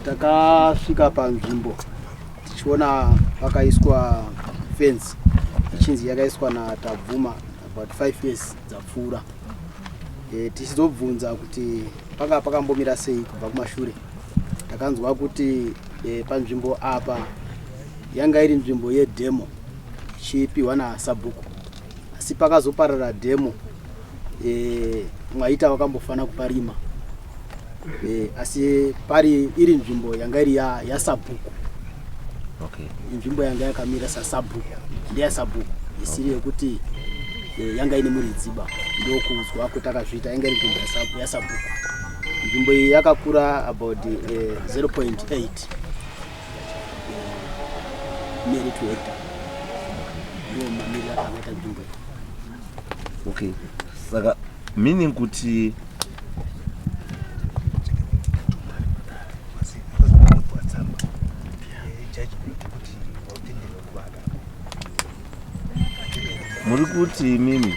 takasvika panzvimbo tichiona pakaiswa fence ichinzi yakaiswa naTabvuma about 5 years dzapfuura. Tichizobvunza kuti panga pakambomira sei kubva kumashure. Takanzwa kuti panzvimbo apa yanga iri nzvimbo yedemo ichipiwa naSabhuku, asi pakazoparara demo Mwaita wakambofana kuparima. Asi pari iri nzvimbo yanga iri yaSabhuku. Okay. Nzvimbo yanga yakamira saSabhuku ndiye Sabhuku isiri yekuti yanga ine muridziba ndokuzwa kuti akazvita yanga iri nzvimbo yaSabhuku. Nzvimbo iyi yakakura about 0.8 nearly to hectare. Ndiyo mamiri akaita nzvimbo. Okay. Saka meaning kuti muri kuti mimi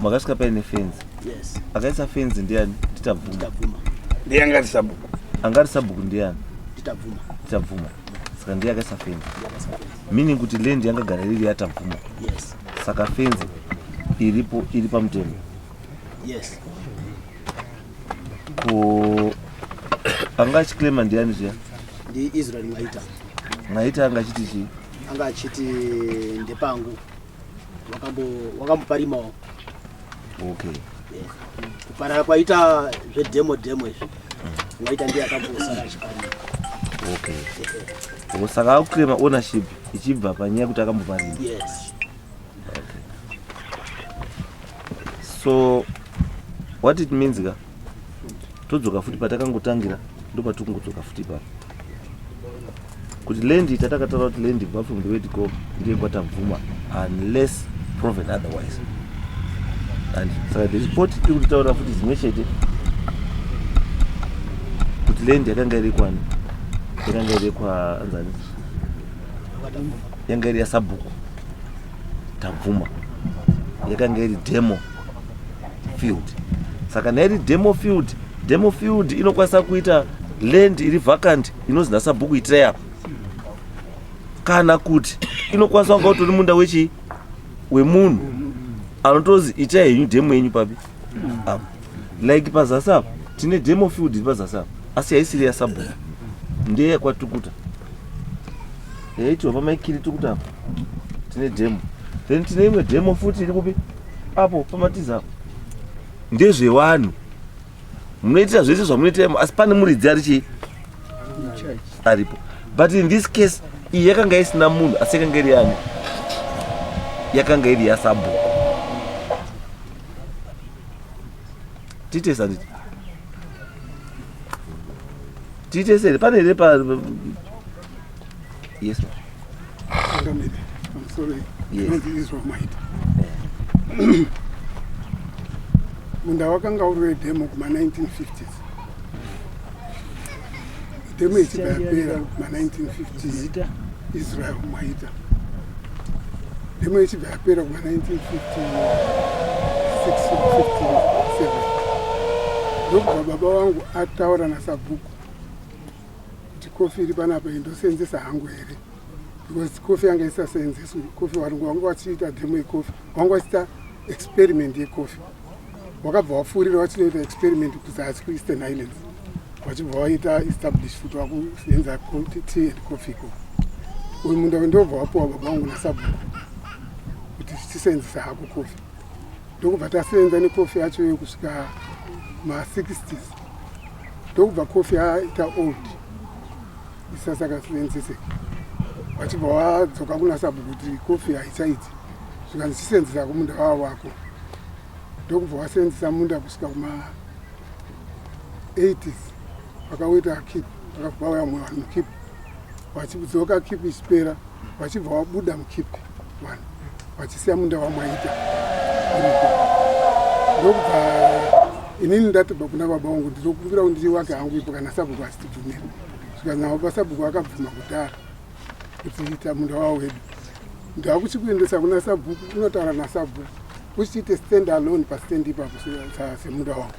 makasvika paine fence. Yes. Akaisa fence ndiani? TaBvuma. Ndiye angati Sabhuku. Angati Sabhuku ndiani? TaBvuma. TaBvuma. Saka ndiye akaisa fence. Meaning kuti land yangagara iri yaTaBvuma. Yes. Saka fence iripo iri pamutemo. Yes. Anga achiclaima ndiani zviya? Ndi Israel Maita. Maita anga achiti chii? Anga achiti ndepangu wakamboparimawo. Okay. Kuparara kwaita zvedemo izvi. Maita ndiye akambosara achiparima. Okay. Saka akuclaima ownership ichibva panyaya kuti akamboparima. Yes. Okay. So what it means ga todzoka futi patakangotangira ndopatikungodzoka futi pa kuti land tatakataura kuti land ibva from the word go ndiye kwaTaBvuma unless proven otherwise. And saka the report iri kutaura futi zvimwe chete kuti land yakanga iri kwani, yakanga iri kwaanzani, yanga iri yaSabhuku. TaBvuma yakanga iri demo field. Saka nairi demo field inokwanisa kuita land iri vacant inonzi naSabhuku itire apa, kana kuti inokwanisa kunga utori munda wemunhu anotozi itai henyu demo yenyu papi apa. Like pazasi apa tine demo field iri pazasi apa asi haisiri yaSabhuku, ndiye yakwatukuta yaitirwa pamaikiri tukuta apa tine demo, then tine imwe demo futi iri kupi apo pamatiza apa ndezvevanhu. Munoitira zvese zvamunoitira asi pane muridzi aripo. But in this case iyi yakanga isina munhu asi yakanga iri yani, yakanga iri yaSabhuku. Titesa nditi titesere pane here pa. Yes. I'm sorry. Yes. Not Israel Maita. Munda wakanga uri demo kuma 1950s. Demo ichibapera kuma 1950s. Israel Maita. Demo ichibapera kuma 1956 57. Ndokubva baba wangu ataura naSabhuku kuti kofi iri panapa indosenzesa hangu here, because kofi yanga isasenzeswi. Kofi wanga wachiita demo yekofi, wanga wachiita experiment yekofi. Wakabva wapfuurira wachinoita experiment kuzasi kuEastern Highlands, wachibva waita establish futi wakusenza tea and coffee ko. Uyu munda ndobva wapuwa baba wangu naSabhuku kuti tisenzesa hako kofi. Ndokubva tasenza nekofi yacho yekusvika ma60s. Ndokubva kofi yaita old isasakasenzeseka. Wachibva wadzoka kunaSabhuku kuti kofi haichaiti, zvikanzi chisenzesa kumunda wako. Ndokubva wasenzesa munda kusvika kuma80s wakauita keep, wakabva wauya mukeep, wachidzoka keep ichipera, wachibva wabuda mukeep one, wachisiya munda waMwaita. Ndokubva inini ndatobva kuna baba vangu ndinokumbira kuti ndiwake hangu ipo kana Sabhuku asitibvumira. Zvikanzi paSabhuku akabvuma kudhara kuti ita munda wawo wedu. Ndakuchikuendesa kuna Sabhuku, unotaura naSabhuku uchiite stand alone pastand ipapo semunda wangu.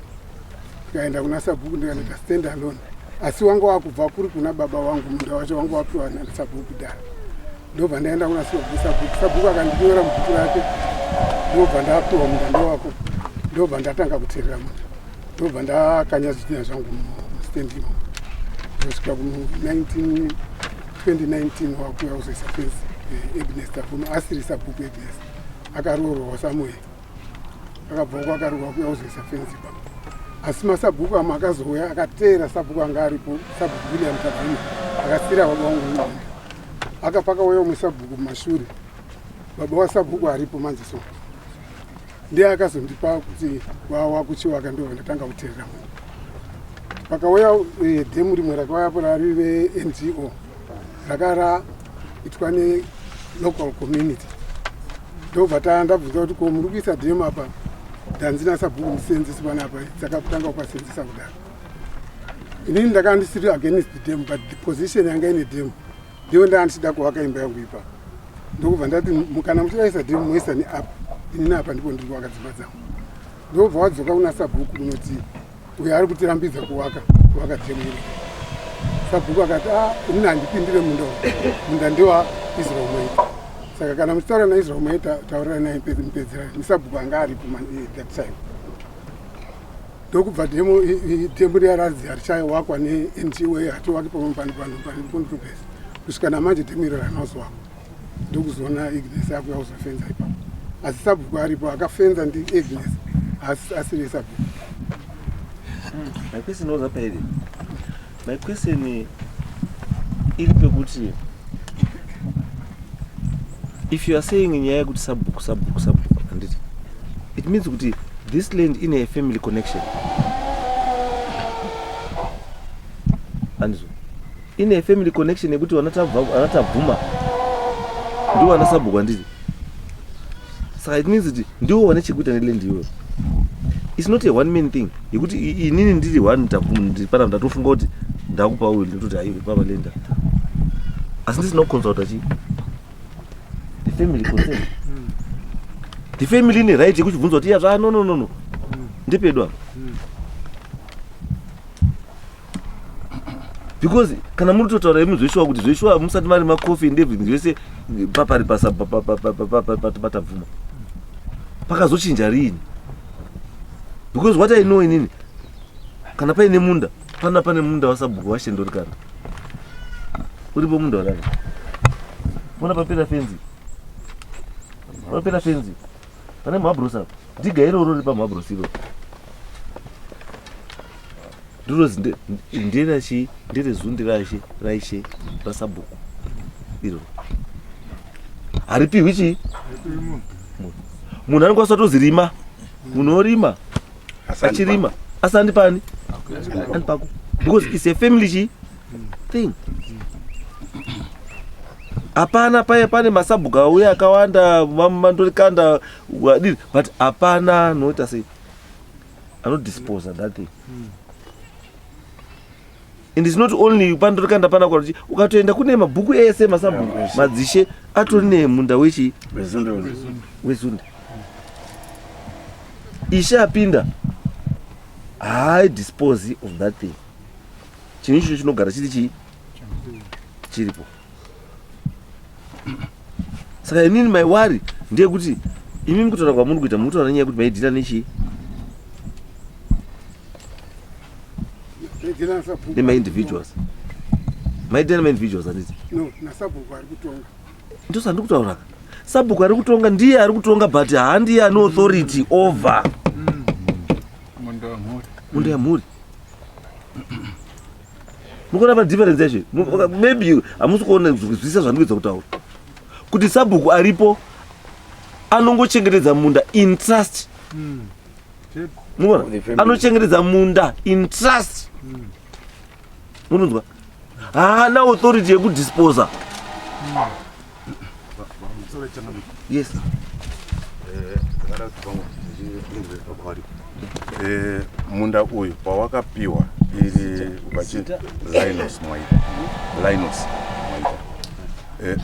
ndikaenda kuna Sabhuku ndikanoita stand alone, asi wanga wakubva kuri kuna baba vangu, munda wacho wanga wapiwa naSabhuku kudhara. Ndobva ndaenda kuna Sabhuku. Sabhuku akandinyora mubhuku rake, ndobva ndapiwa munda ndowako, ndobva ndatanga kuteerera munda, ndobva ndakanya zvidhina zvangu mustand imo kusvika ku2019 wakuya kuzoisa fenzi Agnes Tavuma asiri Sabhuku. Agnes akaroorwa Samuel, akabva uko akaroorwa kuya kuzoisa fenzi ipapo. Asi maSabhuku amwe akazouya akateera Sabhuku anga aripo, Sabhuku William Tavuma akasira baba vangu munda. Akapaka uya umwe Sabhuku mumashure, baba waSabhuku aripo manziso, ndiye akazondipa kuti wakuchiwaka, ndobva ndatanga kuteerera munda. Pakauya dhemu rimwe rakauyapo rari ve-NGO rakaraitwa ne-local community, ndobva ndabvunza kuti ko muri kuisa dhemu apa, ndanzina Sabhuku musenzesi panapa, dzakatanga kupasenzesa kudaro. Inini ndakanga ndisiri against dhemu, but the position yanga ine dhemu ndiyo ndaandichida kuvaka imba yangu ipa. Ndokubva ndati kana muchidaisa dhemu moisa neapa, inini apa ndipo ndiri kuvaka dzimba dzangu. Ndobva wadzoka kuna Sabhuku unoti uyo ari kutirambidza kuvaka dhemu iri. Sabhuku akati inini handipindire munda ndiwa Israel Maita. Saka kana muchitaura naIsrael Maita taurira naye mupedzera, niSabhuku anga aripo that time. Ndokubva dhemu riya razi harichawakwa ne-NGO, hatovaki pamwe pandipondipesa kusvika namanje dhemu iro ranozowakwa. Ndokuzoona Agnes akuya kuzofenza ipapo, asi Sabhuku aripo akafenza ndi-Agnes asiri Sabhuku. My question was up ahead. My question iri pekuti, if you are saying Nyaya kuti Sabhuku anditi, it means kuti this land in a family connection. Andizvo, in a family connection yekuti vanatabvuma ndiwo wana Sabhuku anditi. Saka it means kuti ndiwo wane chekuita neland iyoyo. It's not a one man thing. Yekuti inini ndiri one ndipana ndatofunga kuti ndakupa uyu nditoti aiwe papa lenda. Asi ndisina kuconsulta chi. The family concern. The family ine right yekuchibvunza kuti yazva no. Ndepedwa. Because kana muri totaura imuzvishwa kuti zvishwa musati mari macoffee and everything zvese papari pasa patavhuma. Pakazochinja rini? Because what I know inini, kana paine munda, pane munda waSabhuku washendori kana. Uripo munda wakati. Pona papera fenzi. Papera fenzi. Pane mabrosa. Ndigairo rori pa mabrosiro. Ndiro ndera chi, ndere zundirashi, raishe paSabhuku. Iro. Haripi wichi? Munhu anokwanisa tozirima. Munorima. Achirima asandi pani and pako, because it's a family thing. Apana pane maSabhuku auya akawanda mandorikanda wadini, but apana noita sei anodispose that thing. And it's not only pandorikanda pana kuti ukatoenda kune mabhuku ese maSabhuku madzishe atori nemunda wezunde. Ishapinda I dispose of that thing. Chinhu icho chinogara chiripo. Saka inini my worry ndeyekuti imimi kutaura kwamuri kuita mutaura nyaya yekuti maidhira nechi nemaindividuals. Maidhira nemaindividuals handiti? No, naSabhuku ari kutonga. Ndosa ndikutauraka. Sabhuku ari kutonga ndiye ari kutonga, but handiye ane authority over munda yamhuri. Mukuona pa difference yacho. Maybe hamusi kuona zvisa zvandikuedza kutaura. Kuti Sabhuku aripo anongochengetedza munda in trust. Mukuona? Anochengetedza munda in trust. Munonzwa? Haana authority yekudisposa. Yes. Munda uyu pawakapiwa iri vachiti Linus Maita.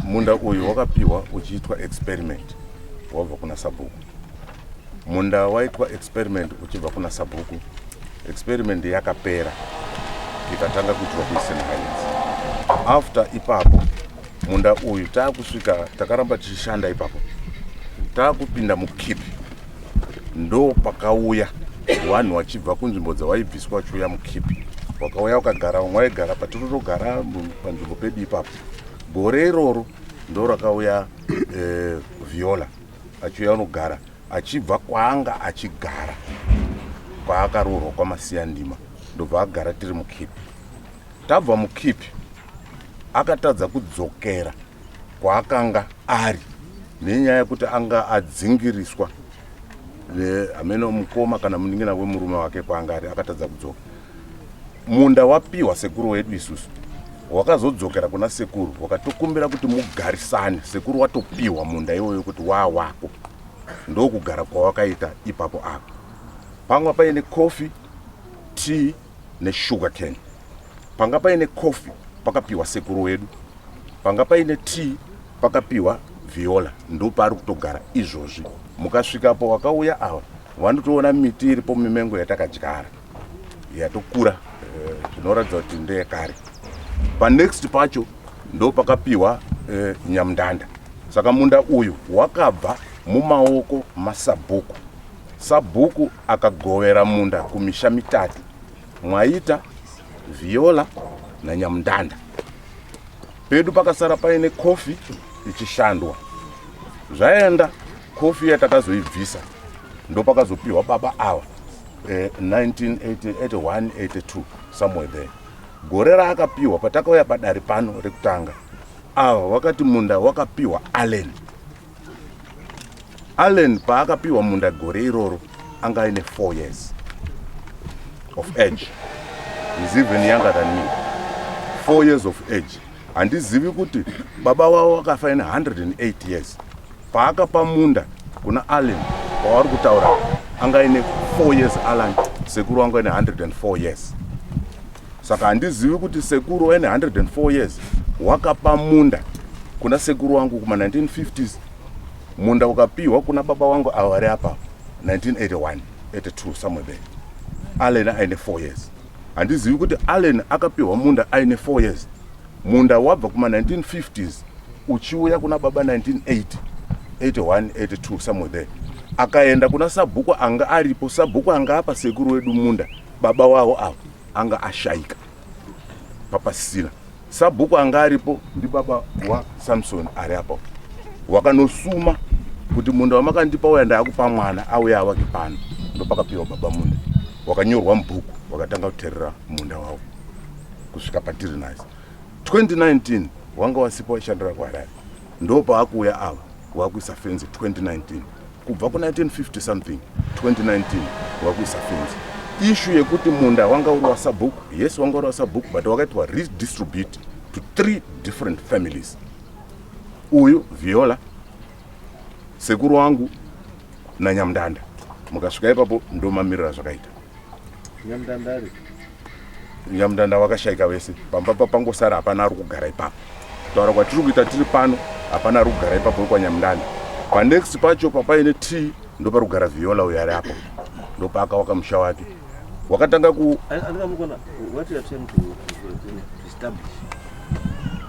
Munda uyu wakapiwa uchiitwa experiment wabva kuna Sabhuku. Munda waitwa experiment uchibva kuna Sabhuku experiment yakapera ikatanga kuitwa kuEastern Highlands. After ipapo munda uyu taakusvika takaramba tichishanda ipapo taakupinda mukipi ndo pakauya vanhu vachibva kunzvimbo dzawaibviswa vachiuya mukipi wakauya wakagara vamwe vaigara patirotogara panzvimbo pedu ipapo. Gore iroro ndo rakauya Viola achiuya unogara achibva kwaanga achigara kwaakaroorwa kwamasiya ndima ndobva agara tiri mukipi. Tabva mukipi akatadza kudzokera kwaakanga ari nenyaya yekuti anga adzingiriswa ameno mukoma kana munin'ina wemurume wake kwaanga ari akatadza kudzoka. Munda wapiwa sekuru wedu isusu wakazodzokera kuna sekuru wakatokumbira kuti mugarisane. Sekuru watopiwa munda iwoyo kuti wako ndokugara kwawakaita ipapo apo. Panga paine coffee, tea nesugar cane. Panga paine coffee pakapiwa sekuru wedu, panga paine tea pakapiwa Viola, ndo pari kutogara izvozvi. Mukasvikapo wakauya ava vanotoona miti iripo mimengo yatakadyara yatokura zvinoratidza kuti ndeyekare. Panext pacho ndo pakapiwa Nyamndanda. Saka munda uyu wakabva mumaoko maSabhuku. Sabhuku akagovera munda kumisha mitatu mwaita Viola naNyamndanda. Pedu pakasara paine kofi ichishandwa. Zvaenda kofi yatakazoibvisa ndo pakazopiwa baba ava 1981 82 somewhere there. Gore raakapiwa patakauya padare pano rekutanga ava wakati munda wakapiwa Allen. Allen paakapiwa munda gore iroro anga aine 4 years of age. He's even younger than me. 4 years of age. Handizivi kuti baba wao wakafa ine 108 years. Paakapa munda kuna Allen pavari kutaura anga aine 4 years Allen, sekuru wangu aine 104 years. Saka handizivi kuti sekuru aine 104 years wakapa munda kuna sekuru wangu kuma 1950s. Munda ukapiwa kuna baba wangu avari apa 1981 82 somewhere there. Allen aine 4 years. Handizivi kuti Allen akapiwa munda aine 4 years. Munda wabva kuma 1950s uchiuya kuna baba 1980 81 82 somewhere there. Akaenda kuna Sabhuku anga aripo. Sabhuku anga apa sekuru wedu munda baba wao avo anga ashaika papasina. Sabhuku anga aripo ndi baba wa Samson ari apo wakanosuma kuti munda wamakandipa uya ndakupa mwana auya awake pano ndo pakapiwa baba munda. Wakanyorwa mubhuku wakatanga kuteerera munda wavo kusvika patiri nhasi. 2019 wanga wasipa washandira kuHarare ndo paakuuya ava wakuisa fenzi 2019. Kubva ku1950 something 2019 wakuisa fenzi. Issue yekuti munda wanga uri waSabhuku, yes wanga uri waSabhuku, but wakaitwa redistribute to 3 different families. Uyu Viola, sekuru wangu naNyamndanda. Mukasvika ipapo ndo mamirira zvakaita. Nyamndanda wakashaika wese. Pamba pangosara hapana ari kugara ipapo. Taura kwatiri kuita tiri pano hapana ari kugara ipapo kwa Nyamndanda. Panext pacho papaine tea ndo pari kugara Viola uyu ari apo. Ndo paakawaka musha wake. Wakatanga ku what you are trying to establish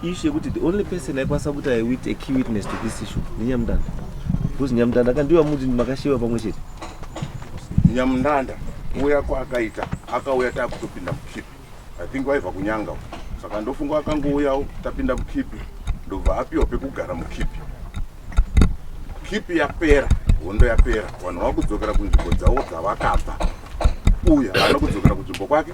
issue kuti the only person aikwanisa kuti with a key witness to this issue ni Nyamndanda. Because Nyamndanda akandiwa muti makashiwa pamwe chete. Nyamndanda uya kwaakaita akauya taakutopinda mukipi. I think waibva kunyanga. Saka ndofunga akangouyawo tapinda mukipi ndobva apiwa pekugara mukipi. Kipi yapera, hondo yapera, vanhu vakudzokera kunzvimbo dzavo dzavakabva. Uya haana kudzokera kunzvimbo kwake,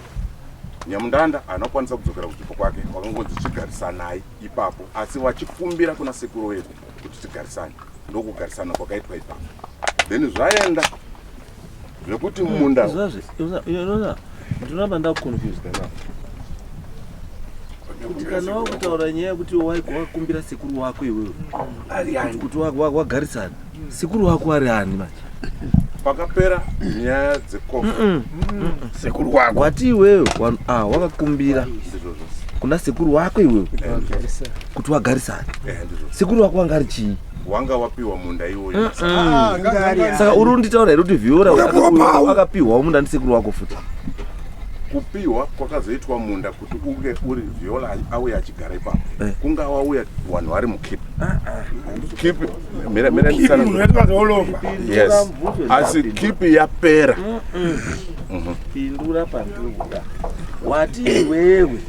Nyamndanda anokwanisa kudzokera kunzvimbo kwake, vakangonzi tigarisana naye ipapo, asi vachikumbira kuna sekuru wedu kuti tigarisane. Ndokugarisana kwakaitwa ipapo. Then zvaenda zvekuti munda ndinova ndakuconfused kana kuti kana wakutaura nyaya kuti wakumbira sekuru wako iwewe kuti wagarisana sekuru wako ari ani manje pakapera nyaya dzekofi sekuru wako wati iwewe wakakumbira kuna sekuru wako iwewe kuti wagarisana sekuru wako wanga ari chii wanga wapiwa munda iwoyo. Saka uri kunditaura here kuti Viola akapiwa munda ndi sekuru wako futi. kupiwa kwakazoitwa munda kuti unge uri viola auya achigara ipapo kungawauya vanhu vari mukipi kipi yes asi kipi yapera pindura pandikuda wati iwewe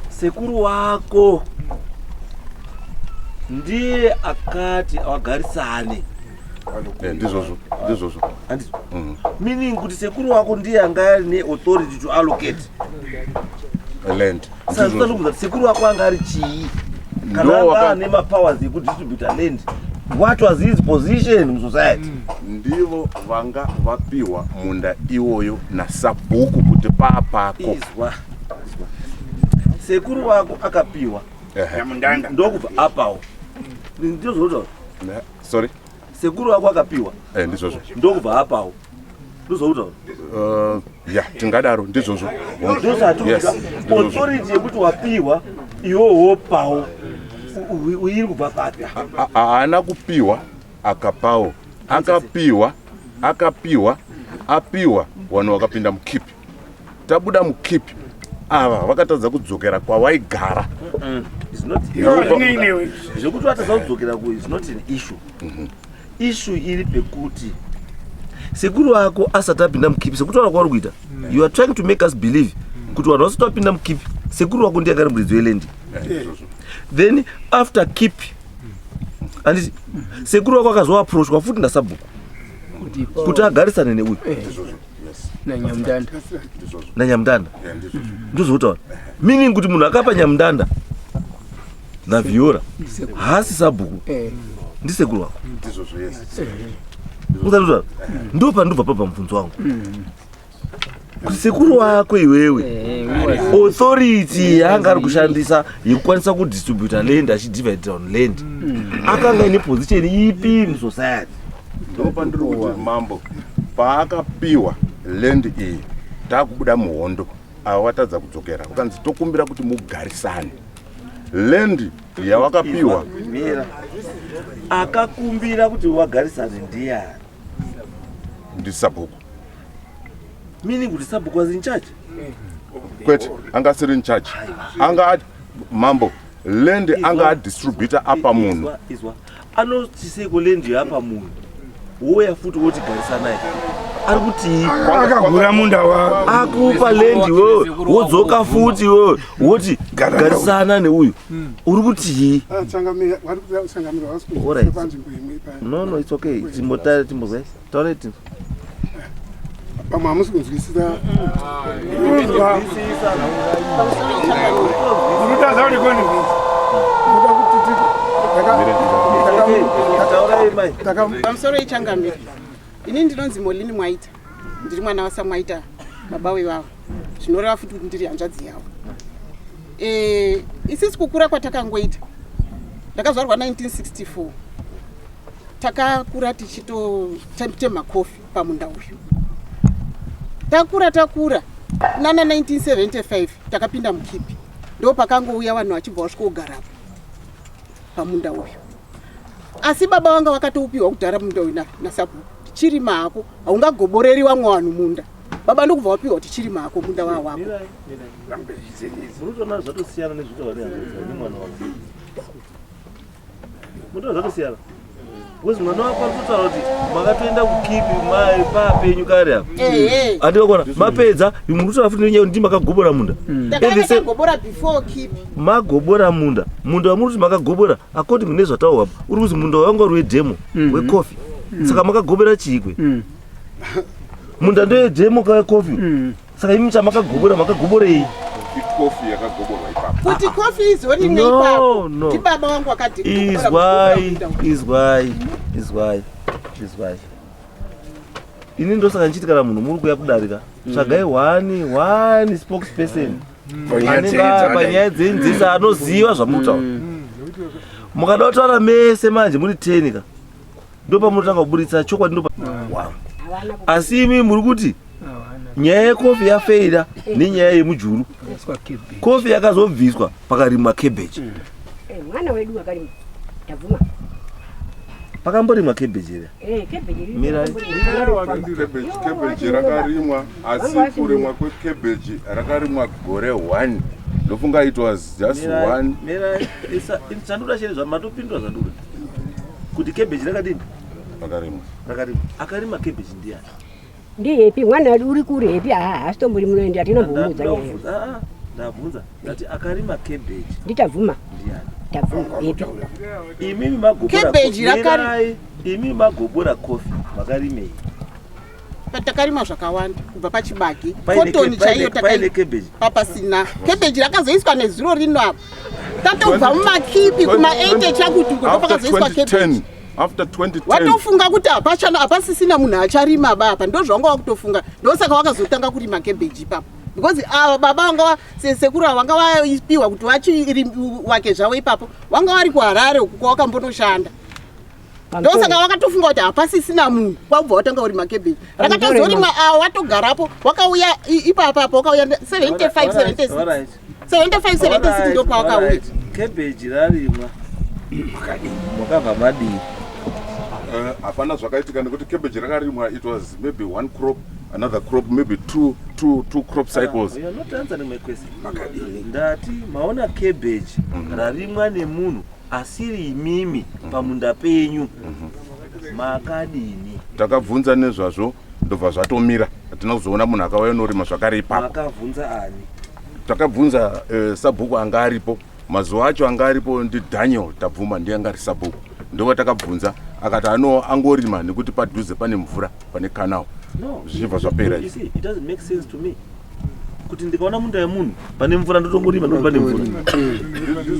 sekuru wako ndiye akati awagarisane ndizvozvo meaning kuti sekuru wako ndiye anga ane authority to allocate land sasa sekuru wako anga ari chii kana anga ane mapowers ekudistributa land. What was his position in society? Ndivo vanga vapiwa munda iwoyo nasabhuku kuti papako sekuru wako akapiwa ndokubva apawo ndizvo sorry sekuru wako akapiwa ndizvozvo ndokubva apawo ndizvo ya tingadaro ndizvozvo authority yekuti wapiwa iwowo pawo uiri kubva papi haana kupiwa akapawo apiwa vanhu vakapinda mukipi tabuda mukipi ava vakatadza kudzokera kwavaigara zvekuti vatadza kudzokera ku is not an issue issue iri pekuti sekuru wako asati apinda mukipi sekutaura kwauri kuita you are trying to make us believe kuti vanhu vasati vapinda mukipi sekuru wako ndiye agari muridzi welendi then after kipi anditi sekuru wako akazoapproachwa futi ndasabhuku kuti agarisane neuyu nanyamudanda ndozvotaura meaning kuti munhu akapa nyamudanda navhiora haasi sabhuku ndisekuru wako uzatotaura ndo pandobva pabva mubvunzo wangu kuti sekuru wako iwewe authority yaanga ari kushandisa yekukwanisa kudistributa land achidivide down land akanga ine position ipi musociety ndo pandiri kuti mambo paakapiwa land iyi taakubuda muhondo ava vatadza kudzokera ukanzi tokumbira kuti mugarisane land yawakapiwa akakumbira kuti wagarisane ndiyani ndisabhuku meaning kuti sabhuku was in charge kwete anga asiri in charge anga mambo land anga adistributa apa munhu anotiseko land yapa munhu woya futi woti garisanaye ari kuti akagura munda wako akupa land wewe wodzoka futi wewe woti garisana neuyu uri kuti no it's okay timbozai taura kuti pamwe hamusi kunzwisisa unotaza kuti koni pamusoro ichangamiri ini ndinonzi Molini Mwaita ndiri mwana wasamwaita baba wevavo zvinoreva futi kuti ndiri hanzvadzi yavo isisi kukura kwatakangoita ndakazvarwa 1964 takakura tichitotema kofi pamunda uyu takura nana 1975 takapinda mukipi ndo pakangouya vanhu vachibva vasvika kugarapo pamunda uyu asi baba vanga vakatoupiwa kudhara munda uyu nasabhuku tichiri mako haungagoboreri vamwe vanhu munda baba ndokubva wapiwa kuti chiri mako munda wawako murutona zvatosiyana nezvitovaneamwana wako mutona zvatosiyana because mwana wako arikutotaura kuti makatoenda kukipi papenyu kare apo andikakona mapedza murutora futi nenyaya kuti makagobora munda takagobora before kipi magobora munda wamuri kuti makagobora according nezvataurwa uri kuzi munda wanga uri wedhemo wekofi saka makagobora chiikwe munda ndowedhemo kawekofi saka imi chamakagobora makagoborei kofi yakagoborwa ipapo kuti kofi izorimwe ipapo tibaba wangu wakati is why ini ndosaka nchiti kana munhu muri kuya kudarika tsvagai one spokesperson anenge panyaya dzenzisa anoziva zvamutaura mukada kutaura mese manje muri 10 ka ndopamunotanga kuburitsa chokwadi ndopa asi imi muri kuti nyaya yekofi yafeira nenyaya yemujuru kofi yakazobviswa pakarimwa cabbage mwana wedu akarimwa tavuma pakamborimwa cabbage here. Mira. Cabbage rakarimwa asi kurimwa kwecabbage rakarimwa gore 1. Ndofunga it was just 1. Mira chandura chere zvamatopindura zvandura. Kuti cabbage rakadini? Rakarimwa. Akarima cabbage ndiani? Ndiyepi mwana uri kurepi asitombori munoenda tinombomudza yeye. Ndabvunza ndati akarima cabbage. Nditavhuma. Ndiani? Tavhuma yepi. Imimi magobora cabbage rakari. Imimi magobora coffee makarimei. Patakarima zvakawanda kubva pachibagi. Cotton chaiyo cabbage. Papasina. Cabbage rakazoiswa nezuro rino apa. Tatobva mumakipi kuma8 chakuti ndopakazoiswa cabbage. After 2010 watofunga kuti hapasisina munhu acharima baba ndozvanga wakutofunga ndosaka wakazotanga kurima cabbage ipapo because baba vanga sekuru vanga vaipiwa kuti wake zvavo ipapo vanga vari kuHarare kwawakambonoshanda ndosaka wakatofunga kuti hapasisina munhu kwakubva watanga kurima cabbage rakatozorima watogarapo wakauya ipapapo wakauya 75-76 ndo pawakauya cabbage rarimwa mwakabva madii. Hapana zvakaitika nekuti cabbage rakarimwa it was maybe 1 crop, another crop, maybe two crop cycles. You are not answering my question. Ndati maona cabbage rarimwa nemunhu asiri imimi pamunda penyu makadini. Takabvunza nezvazvo ndobva zvatomira. Hatina kuzoona munhu akauya norima zvakare ipapo. Makabvunza ani? Takabvunza sabhuku anga aripo. Mazuva acho anga aripo ndi Daniel tabvuma ndiye anga ari sabhuku. Ndova takabvunza akati angorima nekuti padhuze pane mvura pane canal. No. Zvichibva zvapera. You see, it doesn't make sense to me. Kuti ndikaona munda yemunhu pane mvura ndotongorima ndokuti pane mvura.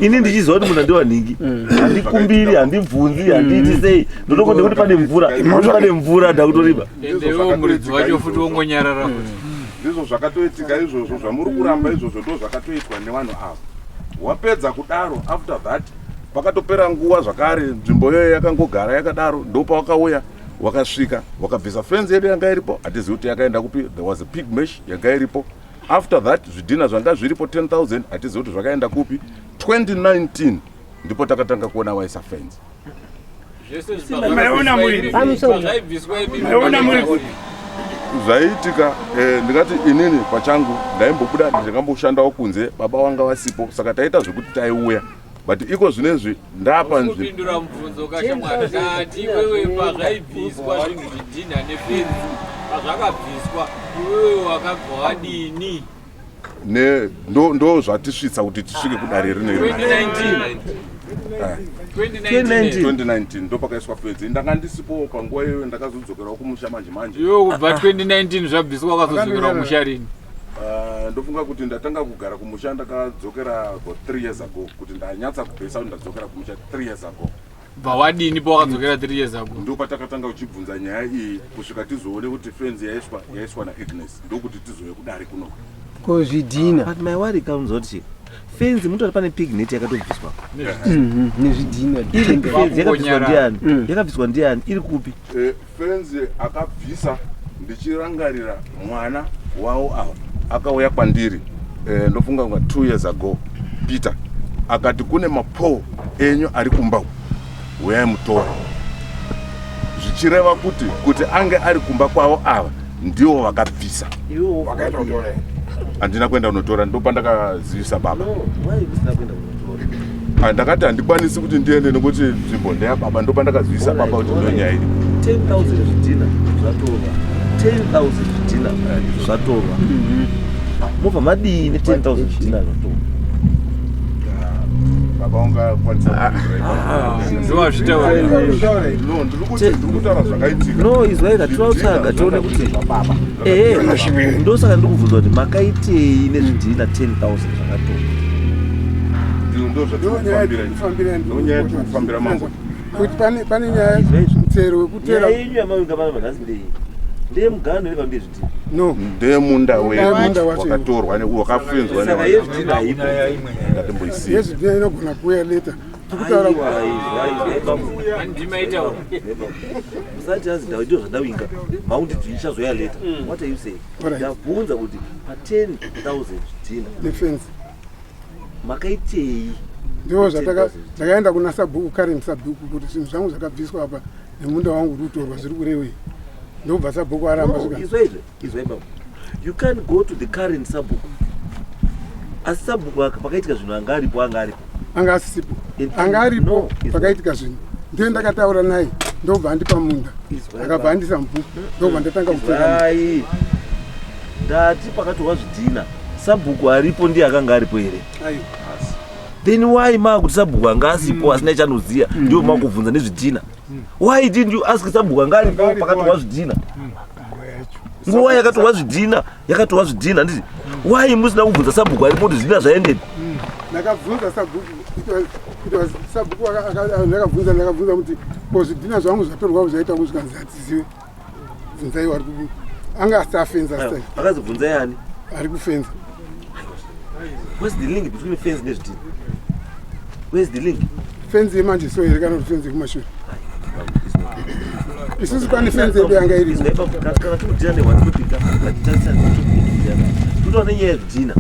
Ini ndichiziva kuti munhu ndiwanhingi. Handikumbiri, handibvunzi, handiti sei. Ndotongoda kuti pane mvura. Kuti pane mvura ndakutorima. Endewo muridzi wacho futi wongonyarara futi. Ndizvo zvakatoitika izvozvo zvamuri kuramba izvozvo ndo zvakatoitwa nevanhu ava. Wapedza kudaro after that pakatopera nguva zvakare nzvimbo yoyo yakangogara yakadaro ndopa wakauya wakasvika wakabvisa fence yedu yanga iripo hatizivi kuti yakaenda kupi. There was a pig mesh yanga iripo. After that zvidhina zvanga zviripo 10,000 hatizivi kuti zvakaenda kupi. 2019 ndipo takatanga kuona waisa fence. Zvaitika ndikati inini pachangu ndaimbobuda ndakamboshandawo kunze baba wanga wasipo saka taita zvokuti taiuya but iko zvinezvi ndapanzvi kupindura mubvunzo kashamwari ndati iwewe pazvaibviswa zvinhu zvidhina nefenzi pazvakabviswa iwewe wakabva wadini ndo zvatisvitsa kuti tisvike kudare rino 2019 ndo pakaiswa fenzi. Ndanga ndisipo panguva iyoyo ndakazodzokerawo kumusha manje iwo kubva 2019 zvabviswa wakazodzokera kumusha rini? Ndofunga kuti ndatanga kugara kumusha ndakadzokera 3 years ago kuti ndanyatsa kubvisa kuti ndadzokera kumusha 3 years ago. Bva wadini pawakadzokera 3 years ago? Ndo patakatanga uchibvunza nyaya iyi kusvika tizoone kuti fenzi yaiswa naAgnes ndokuti tizouye kudare kuno kozvidhina. But my worry comes kuti fenzi mutori pane pig net yakatobviswa. Nezvidhina. Yakabviswa ndiani? Iri kupi? Fenzi akabvisa ndichirangarira mwana wavo ava akauya kwandiri ndofunga kunga 2 years ago Peter akati kune mapole enyu ari kumba uyai mutora. Zvichireva kuti ange ari kumba kwavo ava ndiwo vakabvisa. Handina kuenda kunotora ndopandakazivisa baba. Ndakati handikwanisi kuti ndiende nekuti nzvimbo ndeyababa ndopandakazivisa baba kuti ndonyaya iri. 10,000 zvidhina zvatorwa. 10,000 zvidhina zvatorwa. Mobva madini 10,000 zvidhina zvatorwa? Baba ungakwanisa ndiwa zvitaura. No, ndiri kutaura zvakaitika. No, izwai katinotsvaga tione kuti ndosaka ndiri kubvunza kuti makaitei nezvidhina 10,000 zvakatorwa. Ndo zvatinofambira kufambira mangu. Kuti pane nyaya mutero wekutera. Nyaya yenyu yamavinga vana vanhasi ndei? Ndeyemugano here pambe zvidhina? No. Ndeyemunda wakatorwa wakafenzwa saka yezvidhina haipo. ndatimboisiya. Yezvidhina inogona kuuya leta. Tikutaura Andimaitaura. Musati azi ndau ndizvo zvadawinga maunditi ichazoya leta. What are you saying? Ndabvunza kuti pa 10,000 zvidhina defense makaitei Ndiwo zvakaenda kuna sabhuku current sabhuku kuti zvinhu zvangu zvakabviswa apa nemunda wangu rutorwa zviri kurewe. Ndobva sabhuku aramba zvika. Izwe baba. You can't go to the current sabhuku. Asi sabhuku pakaitika zvinhu angaripo. Anga asisipo. Anga aripo pakaitika zvinhu. Ndiye ndakataura naye ndobva andipa munda. Akabva andisa mubhuku ndobva ndatanga kupfeka. Ai. Ndati pakatorwa zvidhina. Sabhuku aripo ndiye akanga aripo here. Ayo. Then why kuti sabhuku anga asipo asina chanoziya ndio makubvunza nezvidhina? Why didn't you ask sabhuku anga aripo pakatorwa zvidhina? Nguva yakatorwa zvidhina nditi. Why musina kubvunza sabhuku aripo kuti zvidhina zvaendeni? Ndakabvunza sabhuku kuti sabhuku ndakabvunza kuti zvidhina zvangu zvatorwa zvaita kuti zvikanzi hatizive. Bvunzai wari kubuka. Anga asafenza sei. Akazibvunza yani? Ari kufenza. Where's the link between fence nezvidhina? Where's the link? Fence yemanje so here kana fence kumashure. Isusu kwani fence yedu yanga iri. Kana tudira newatopika katitatsa kutopika. Tutoone nyaya zvidhina.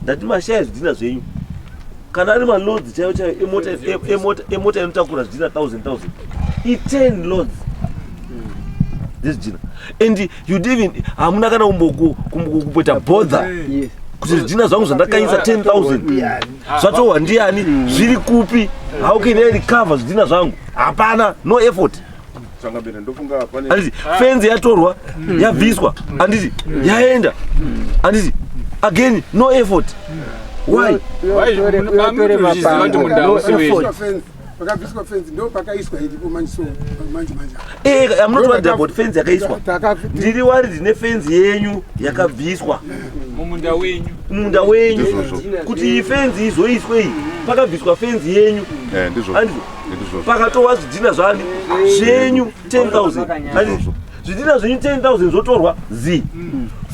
Ndati mashaya zvidhina zvenyu. Kana ari maloads chaiwo emota inotakura zvidhina 1000. It's 10 loads. This zvidhina. And you even hamuna kana kumboita bother. Yes. Kuti zvidhina zvangu zvandakaisa 10,000 zvatohwa ndiani zviri kupi? How can I recover zvidhina zvangu? Hapana, no effort. Anditi fence yatorwa yabviswa, anditi yaenda, anditi again no effort. Why? Pakabviswa fence ndo pakaiswa iripo manje. I'm not worried about fence yakaiswa. Ndiri worried nefence yenyu yakabviswa munda wenyu kuti iyi fence izoiswe iyi pakabviswa fence yenyu. Andizvo pakatowa zvidhina zvani zvenyu 10,000. Zvidhina zvenyu 10,000 zvotorwa zi.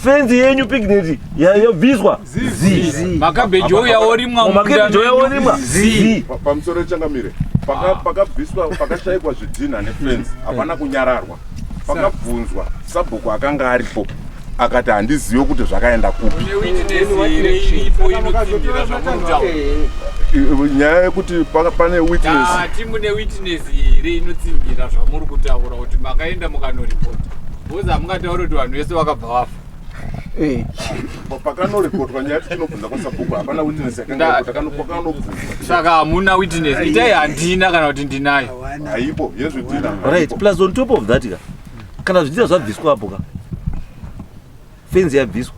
Fence yenyu picnic yabviswa zi. Makabeji oyaorimwa zi. Pamusoro changamire pakabviswa pakashayikwa zvidhina nefence hapana kunyararwa. Pakabvunzwa sabhuku akanga aripo akati handizive kuti zvakaenda kupi. Nyaya yekuti pane witness. Mune witness here inotsimbira zvamuri kutaura kuti makaenda mukanoripota. Bozi hamungataura kuti vanhu vese vakabva vafa. Pakanoripotwa nyaya tinobvunza kwasabhuku hapana witness yakanga pakanobvunzwa. Saka hamuna witness. Itai handina kana kuti ndinayo. Haipo yezvidhina. Right, plus on top of that kana zvidhina zvabviswa apo fence yabviswa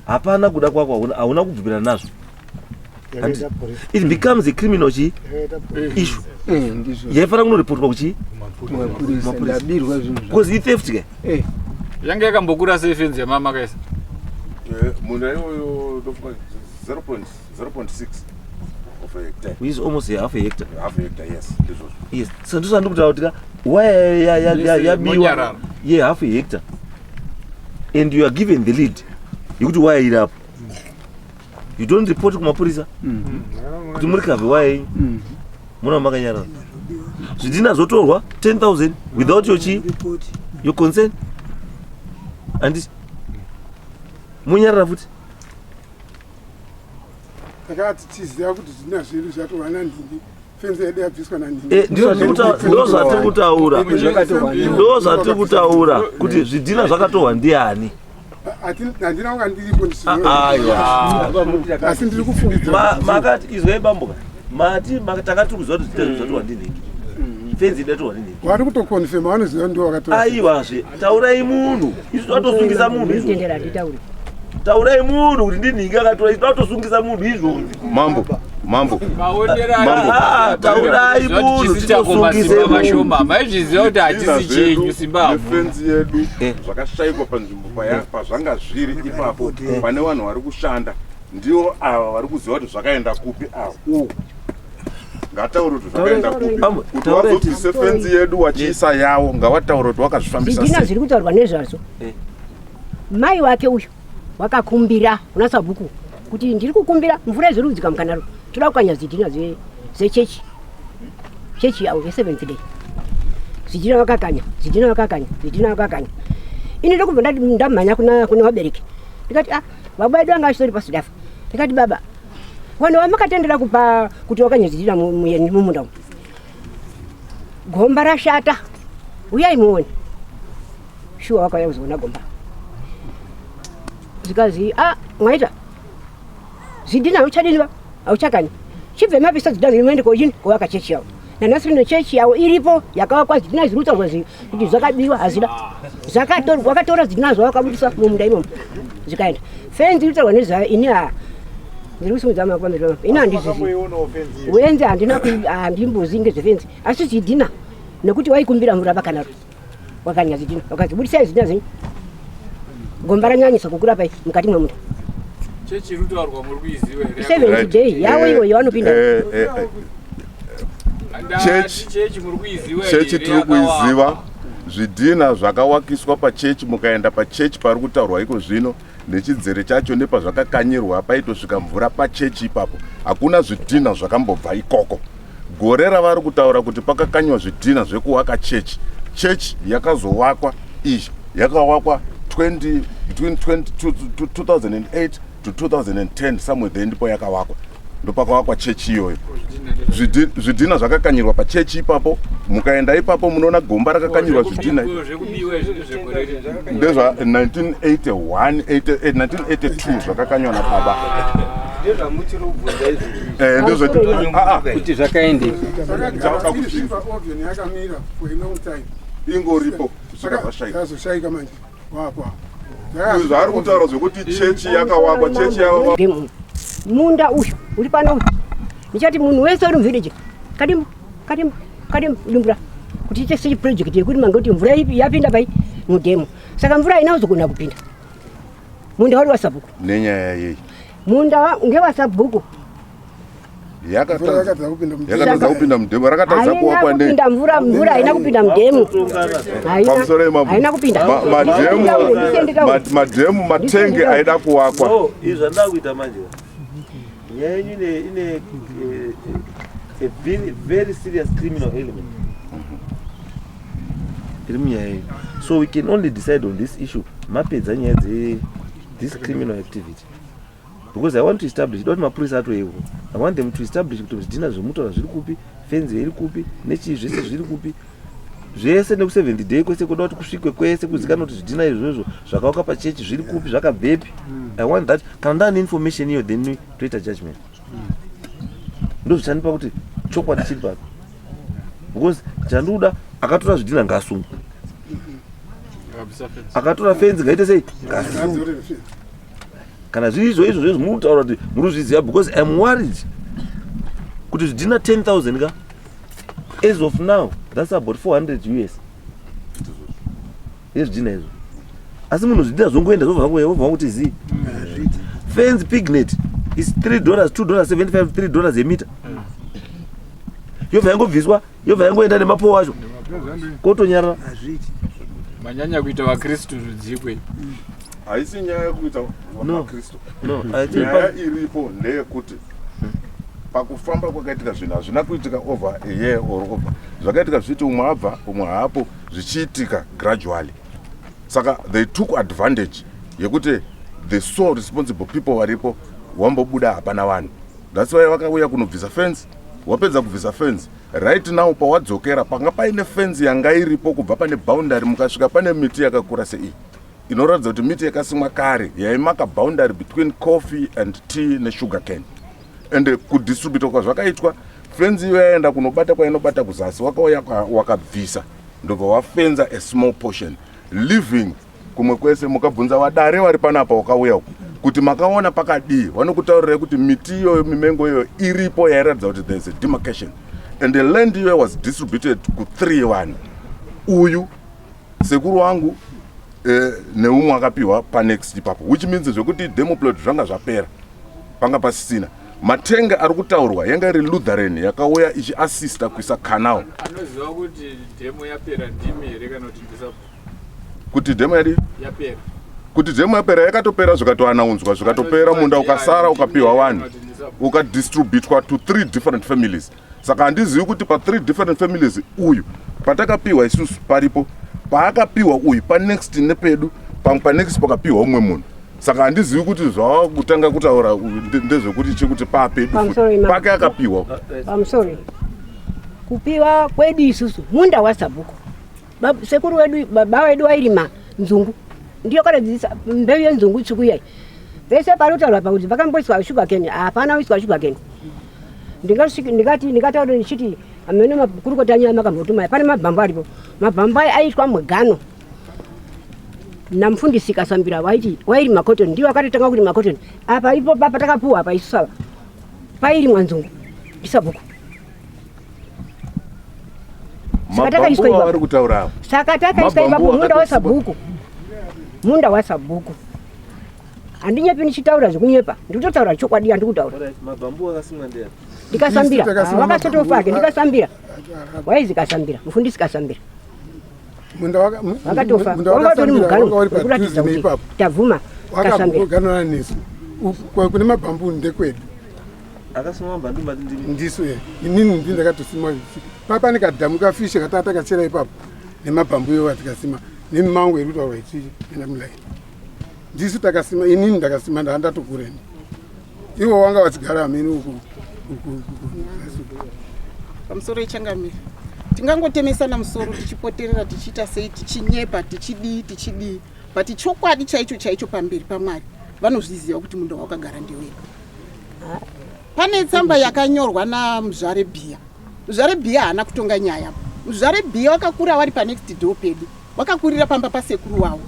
hapana kuda kwako hauna kubvumira nazvo. It becomes a criminal issue. Yaifana kunoripotwa kuchi because it's theft. Yanga yakambokura sei fence yamama kaisa? Munda iyoyo 0.6 of a hectare. Which is almost half a hectare. Half a hectare, yes. Yes. So ndosanda ndikutaura kuti why yabiwa half a hectare and you are given the lead yekuti why iri apo. You don't report kumapurisa kuti muri kave why muna makanyara zvidhina zvotorwa 10,000 without your consent and munyarara futi. Takati tiziva kuti zvidhina zvedu zvatorwa nandini. Fence yedu yabviswa nandini. Ndo zvatiri kutaura kuti zvidhina zvakatorwa ndiani. Handina kunga ndiripo asi ndiri kufungidzira. Makati izwe bambuka mati takati kuziva kuti zvidhina zvatorwa ndinhingi. Fence idatorwa ndinhingi. Wari kutokonfirma vanoziva ndiwo wakatora. Aiwazve taurai munhu isu tatosungisa munhu izvo. Taurai munhu kuti ndinhingi akatora isu tatosungisa munhu izvo. Mambo. Taurai munhu titosungise munhu. Maizviziva kuti hatisi chenyu simba. Fence yedu zvakashayikwa panzvimbo pazvanga zviri ipapo pane vanhu vari kushanda ndiwo ava vari kuziva kuti zvakaenda kupi avo. Ngataure kuti zvakaenda kupi. Kuti wazobvise fence yedu wachiisa yawo ngavataure kuti wakazvifambisa sei. Zvidhina zviri kutaurwa nezvazvo. Mai wake uyu wakakumbira kuna sabhuku kuti ndiri kukumbira mvura zviri kudzika mukanaro. Toda kukanya zvidhina zechechi. Chechi yavo ye7th day. Zvidhina vakakanya. Ini ndokubva ndamhanya kuna vabereki. Ndikati baba edu anga ashitori pasidhafa. Ndikati baba Vanhu vamakatendera kupa kuti wakanyadzidina mumunda umu. Gomba rashata. Uyai muone. Shuwa wakauya kuzoona gomba. Zikazi mwaita. Zidina auchadini auchakani. Chibve mapisa zidina zimende kojini kwa wakachechi yao. Na nasi no chechi yao ilipo yakawakwa zidina ziruta kwazi kuti zakabiwa hazida. Wakatora zidina zao wakabudisa mumunda imomo. Zikaenda. Fenzi iruta waneza inia ndirusimuzama kwa mbele. Ina ndizizi. Wenze andina ndimbuzi ngezefenzi. Asi zidina. Nekuti waikumbira mvura bakanaro. Wakanya zidina. Wakazibudisa zidina zini. Gombara nyanyisa kukura pai mukati mwa munda. Chechi ruto arwa murikuiziwe. 70 day yawo iwo yawanopinda. Chechi murikuiziwe. Chechi tiri kuiziva zvidhina zvakawakiswa pachechi mukaenda pachechi pari kutaurwa iko zvino nechidzere chacho nepazvakakanyirwa paitosvika mvura pachechi ipapo hakuna zvidhina zvakambobva ikoko. Gore ravari kutaura kuti pakakanywa zvidhina zvekuwaka chechi yakazowakwa izvi yakawakwa between 2008 to 2010 somewhere there ndipo yakawakwa ndopakawakwa chechi iyoyo. Zvidhina zvakakanyirwa pachechi ipapo mukaenda ipapo munoona gomba rakakanyirwa zvidhina ndezva 1982 zvakakanywa nababa. Kuti zvakaende ingoripo zvakazoshaika manje wapa zvari kutaura zvekuti chechi yakawakwa munda uyu uri pano uyu ndichati munhu wese uri muvillage kadimbo dimbura kuti iite sechi project yekuti mangoti mvura yapinda pai mudhemo saka mvura haina kuzogona kupinda. Munda wari wasabhuku nenyaya yei munda ngewasabhuku yakatadza kupinda mudhemo rakatadza kuwakwa mvura haina kupinda mudhemo haina kupinda madhemu matenge aida kuwakwa. Izvi zvandava kuita manje nyaya yenyu ine a very serious criminal element iri munyaya yenyu, so we can only decide on this issue mapedza nyaya this criminal activity, because I want to establish doti mapurisa atoevo I want them to establish kuti zvidhina zvemutaura zviri kupi, fenzi iri kupi, nechii zvese zviri kupi zvese neku 70 day kwese kuda kuti kusvikwe kwese kuzikanwa kuti zvidhina izvozvo zvakawaka pachechi zviri kupi zvakabvepi. I want that kana ndane information iyo then toita judgment. Ndo zvichanipa kuti chokwadi chiri papi, because chanduda akatora zvidhina ngasungu, akatora fenzi ngaite sei ngasungu. Kana zviri izvo zvezvo muri kutaura kuti muri kuzviziva, because I am worried kuti zvidhina 10,000 ka as of now that's about 400 US zvidhina izvo, asi munhu zvidhina zvongoenda zvobva kuti zi fence pignet is $3, $2.75, $3 a meter. Yobva yangobviswa, yobva yangoenda nemapowo acho kotonyarara. Manyanya kuita vakristu zvidzikwe. Haisi nyaya yekuita vakristu. Nyaya iripo ndeyekuti pakufamba kwakaitika zvinhu hazvina kuitika over a year or over. Zvakaitika zvichiti umwe abva umwe haapo zvichiitika gradually. Saka they took advantage yekuti the sole responsible people varipo wambobuda hapana vanhu. That's why vakauya kunobvisa fence. Wapedza kubvisa fence, right now pawadzokera panga paine fence yanga iripo kubva pane boundary mukasvika pane miti yakakura sei inoratidza kuti miti yakasimwa kare yaimaka boundary between coffee and tea nesugar cane. And kudistributwa kwazvakaitwa fence iyo yaenda kunobata kwainobata kuzasi, wakauya wakabvisa ndobva wafenza a small portion living kumwe kwese. Mukabvunza vadare vari panapa wakauya uku kuti makaona pakadii, vanokutaurirai kuti miti iyoyo mimengo iyoyo iripo yairatidza kuti there is a demarcation, and the land iyoyo was distributed ku 3 vanhu, uyu sekuru wangu neumwe akapiwa panext ipapo, which means zvekuti demo plot zvanga zvapera panga pasisina. Matenge ari kutaurwa yanga iri Lutheran yakauya ichiasista kuisa canal. Anoziva kuti demo yapera ndimi here kana kuti ndisapo kuti demo yadi yapera, kuti demo yapera yakatopera zvikatoanaunzwa zvikatopera munda ukasara ukapiwa vanhu ukadistributwa to 3 different families. Saka handizivi kuti pa 3 different families uyu patakapiwa isusu paripo, paakapiwa uyu panext nepedu pamwe panext pakapiwa umwe munhu. saka handizivi kuti zvakutanga kutaura ndezvekuti chikuti papedu pake akapiwa. Sorry. Kupiwa kwedu isusu munda wasabhuku. Sekuru wedu baba wedu wairima nzungu. Ndiyo karadzidzisa mbeu yenzungu tsvuku iyai. Vese parotaura pakuti vakamboiswa sugar cane, hapana kuiswa sugar cane. Ndikataura ndichiti amene makurukota nyama makambotuma pane mabhambo aripo. Mabhambo aitwa mugano. Namfundisi kasambira wairi makotoni ndiwo akatotanga kuti makotoni apa ipo papa takapuwa apa isusava pairi mwanzungu isabhuku saka takaiswa ipapo munda wasabhuku handinyepi ndichitaura zvekunyepa ndikutotaura chokwadi handikutaura ndikasambira vakasotofake ndikasambira waizi kasambira mufundisi kasambira wakatofa wangatori mugano wekuratidza kuti tabvuma wakaganana nesu kune mabhambu ndekwedu ndisu inini ndindakatosima papa nekadhamu kafishe kataa takachera ipapo nemabhambu iwo atikasima nemimango eri kutaura ichienda mulaini ndisu takasima inini ndakasima ndaandatokureni iwo wanga vachigara amene uku pamusoro ichangamiri tingangotemesana musoro tichipoterera tichiita sei tichinyepa tichidii but chokwadi chaicho pamberi paMwari vanozviziva kuti munhu wakagara ndewei. Pane tsamba yakanyorwa namuzvare Bhiya. Muzvare Bhiya haana kutonga Nyaya. Muzvare Bhiya wakakura vari panext door pedu, wakakurira pamba pasekuru wavo,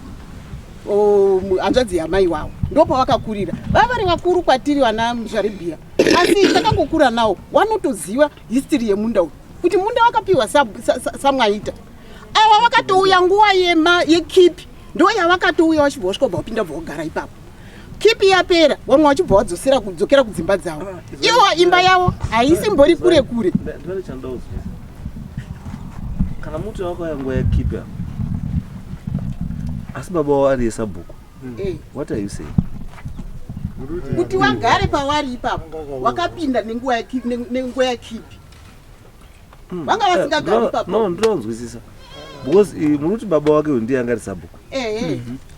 hanzvadzi yamai wavo, ndopa wakakurira. Vava vari vakuru kwatiri vana muzvare Bhiya, asi takangokura nawo wanotoziva history yemunda uyu kuti munda wakapiwa samwaita. Ava vakatouya nguva yekipi ndo yavakatouya vachibva vasvika vapinda vogara ipapo. Kipi yapera vamwe vachibva vadzokera kudzimba dzavo. Ivo imba yavo haisimbori kure kure. Kana muti wako yangu ya kipi asi baba wao ari sabhuku. What are you saying? Kuti wagare pavari ipapo wakapinda nenguva ya kipi. Vanga vasingagari ipapo. No, ndinonzwisisa. Because muruti baba wake ndiye anga ari sabhuku.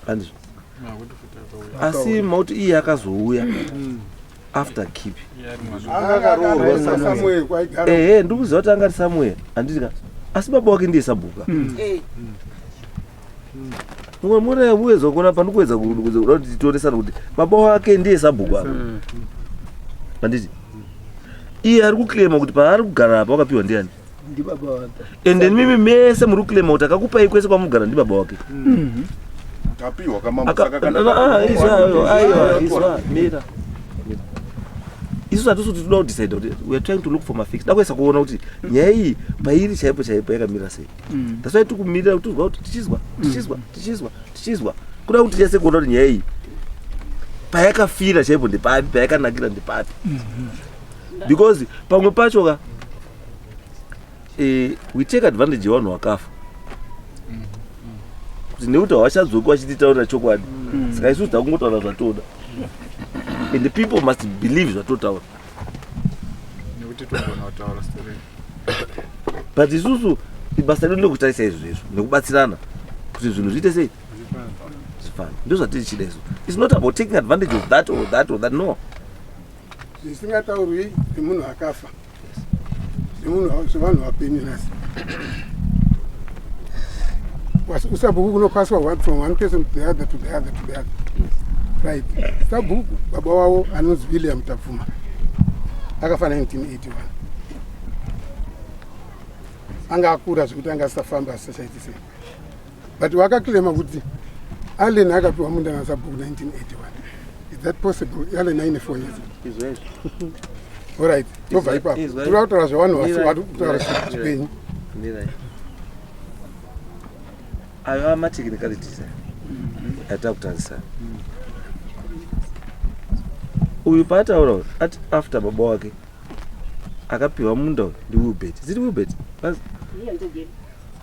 Andizvo. Asi mauti iye akazouya after kipi. Ndikuziva kuti anga ari Samuel anditika asi baba wake ndiye sabhuka. Mumwe mure muweza kuona pandikuweza kuti titoresana kuti baba wake ndiye sabhuku apa. Anditi iye ari kuklema kuti paari kugara apa wakapiwa ndiani? Ndi baba wake. And then mimi mese muri kuklema kuti akakupai kwese kwamugara ndi baba wake. Tapiwa kama musaka kana. Iswa mira. Isu hatusu tinoda decide kuti we are trying to look for my fix. Dakwesa kuona kuti nyaya iyi pairi chaipo yakamira sei. That's why tukumira kuti tuzwa kuti tichizwa. Kuda kuti chese kuona kuti nyaya iyi payakafira chaipo ndipapi, payakanakira ndipapi. Because pamwe pacho ka we take advantage yevanhu vakafa kuti nekuti havachadzoki vachititaurira chokwadi saka isusu takungotaura zvatoda and the people must believe zvatotaura but isusu basa redu ndekutarisa izvozvo nekubatsirana kuti zvinhu zviite sei zvifana ndo zvatichida isu. It's not about taking advantage of that or that, no. Zvisingataurwi nemunhu akafa sevanhu vapenyu nasi usabhuku kunopaswa from one person to the other. Right. Sabhuku baba wavo anonzi William Tabvuma akafa 1981. Anga akura zvekuti anga asafamba asichaiti sei. But wakaklema kuti Allen akapiwa munda naSabhuku 1981. Is that possible? Allen aine 4 years. Israel. All right. Tobva ipapo. Turautaura zvavanhu vari kutaura zvipenyu. Ayo amatechnicalities atakutarisana. Uyu paataura ati after baba wake akapiwa munda ndi Wilbert. Is it Wilbert?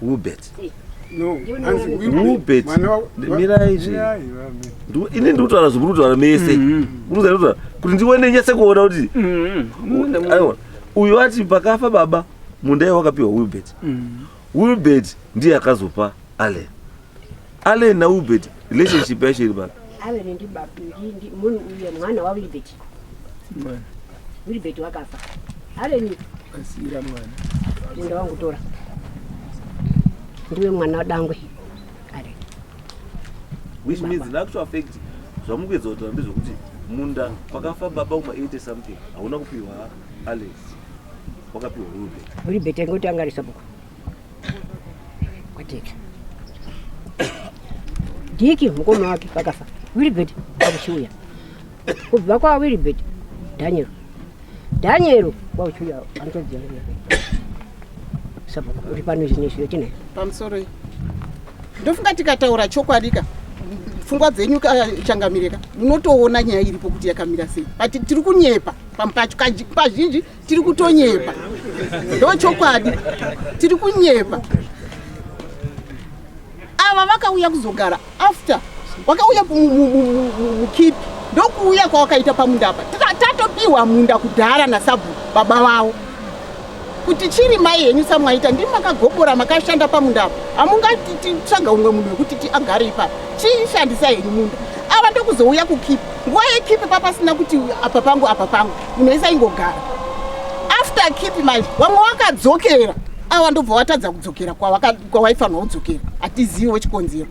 Wilbert. No, Wilbert. Mira izvi. Ine ndikutaura zvokutaura mese. Kutaura kuti ndione nyase kuona kuti aiwa uyu ati pakafa baba munda iye wakapiwa Wilbert. Wilbert ndiye akazopa Allen. Allen na Wilbert relationship yacho iri pano ave ndi munhu uye mwana wa Wilibet. Wilibet wakafa. Ave ni asira mwana. Munda wangu tora. Ndiwe mwana dangwe. Ale. Which means in actual fact zvamugedza kuti ndezvokuti munda pakafa baba uma 80 something hauna kupiwa Alex. Wakapiwa Wilibet. Wilibet ngoti angarisa buku. Kwateka. Diki mukoma wake pakafa. Wilibet akushuya. Kubva kwa Wilibet Daniel wakushuya antodzia. Sapa uri pano zvinezvi yochine. Pamusoro ndofunga tikataura chokwadika pfungwa dzenyu changamireka munotoona nyaya iripo kuti yakamira sei. Ati tiri kunyepa pampacho kazhinji tiri kutonyepa. Ndo chokwadi tiri kunyepa. Ava vakauya kuzogara after wakauya mukipi ndokuuya kwawakaita pamunda apa tatopiwa munda kudhara naSabu baba vavo kuti chiri mai henyu samwaita ndimi makagobora makashanda pamunda apa hamungati umwe munhu wekuti agare ipapo chishandisa henyu munda ava ndokuzouya kukipi nguva yekipi papasina kuti apa pangu munhu wese aingogara after kipi mai vamwe wakadzokera ava ndobva watadza kudzokera kwawaifanwa kudzokera hatizivo chikonzero.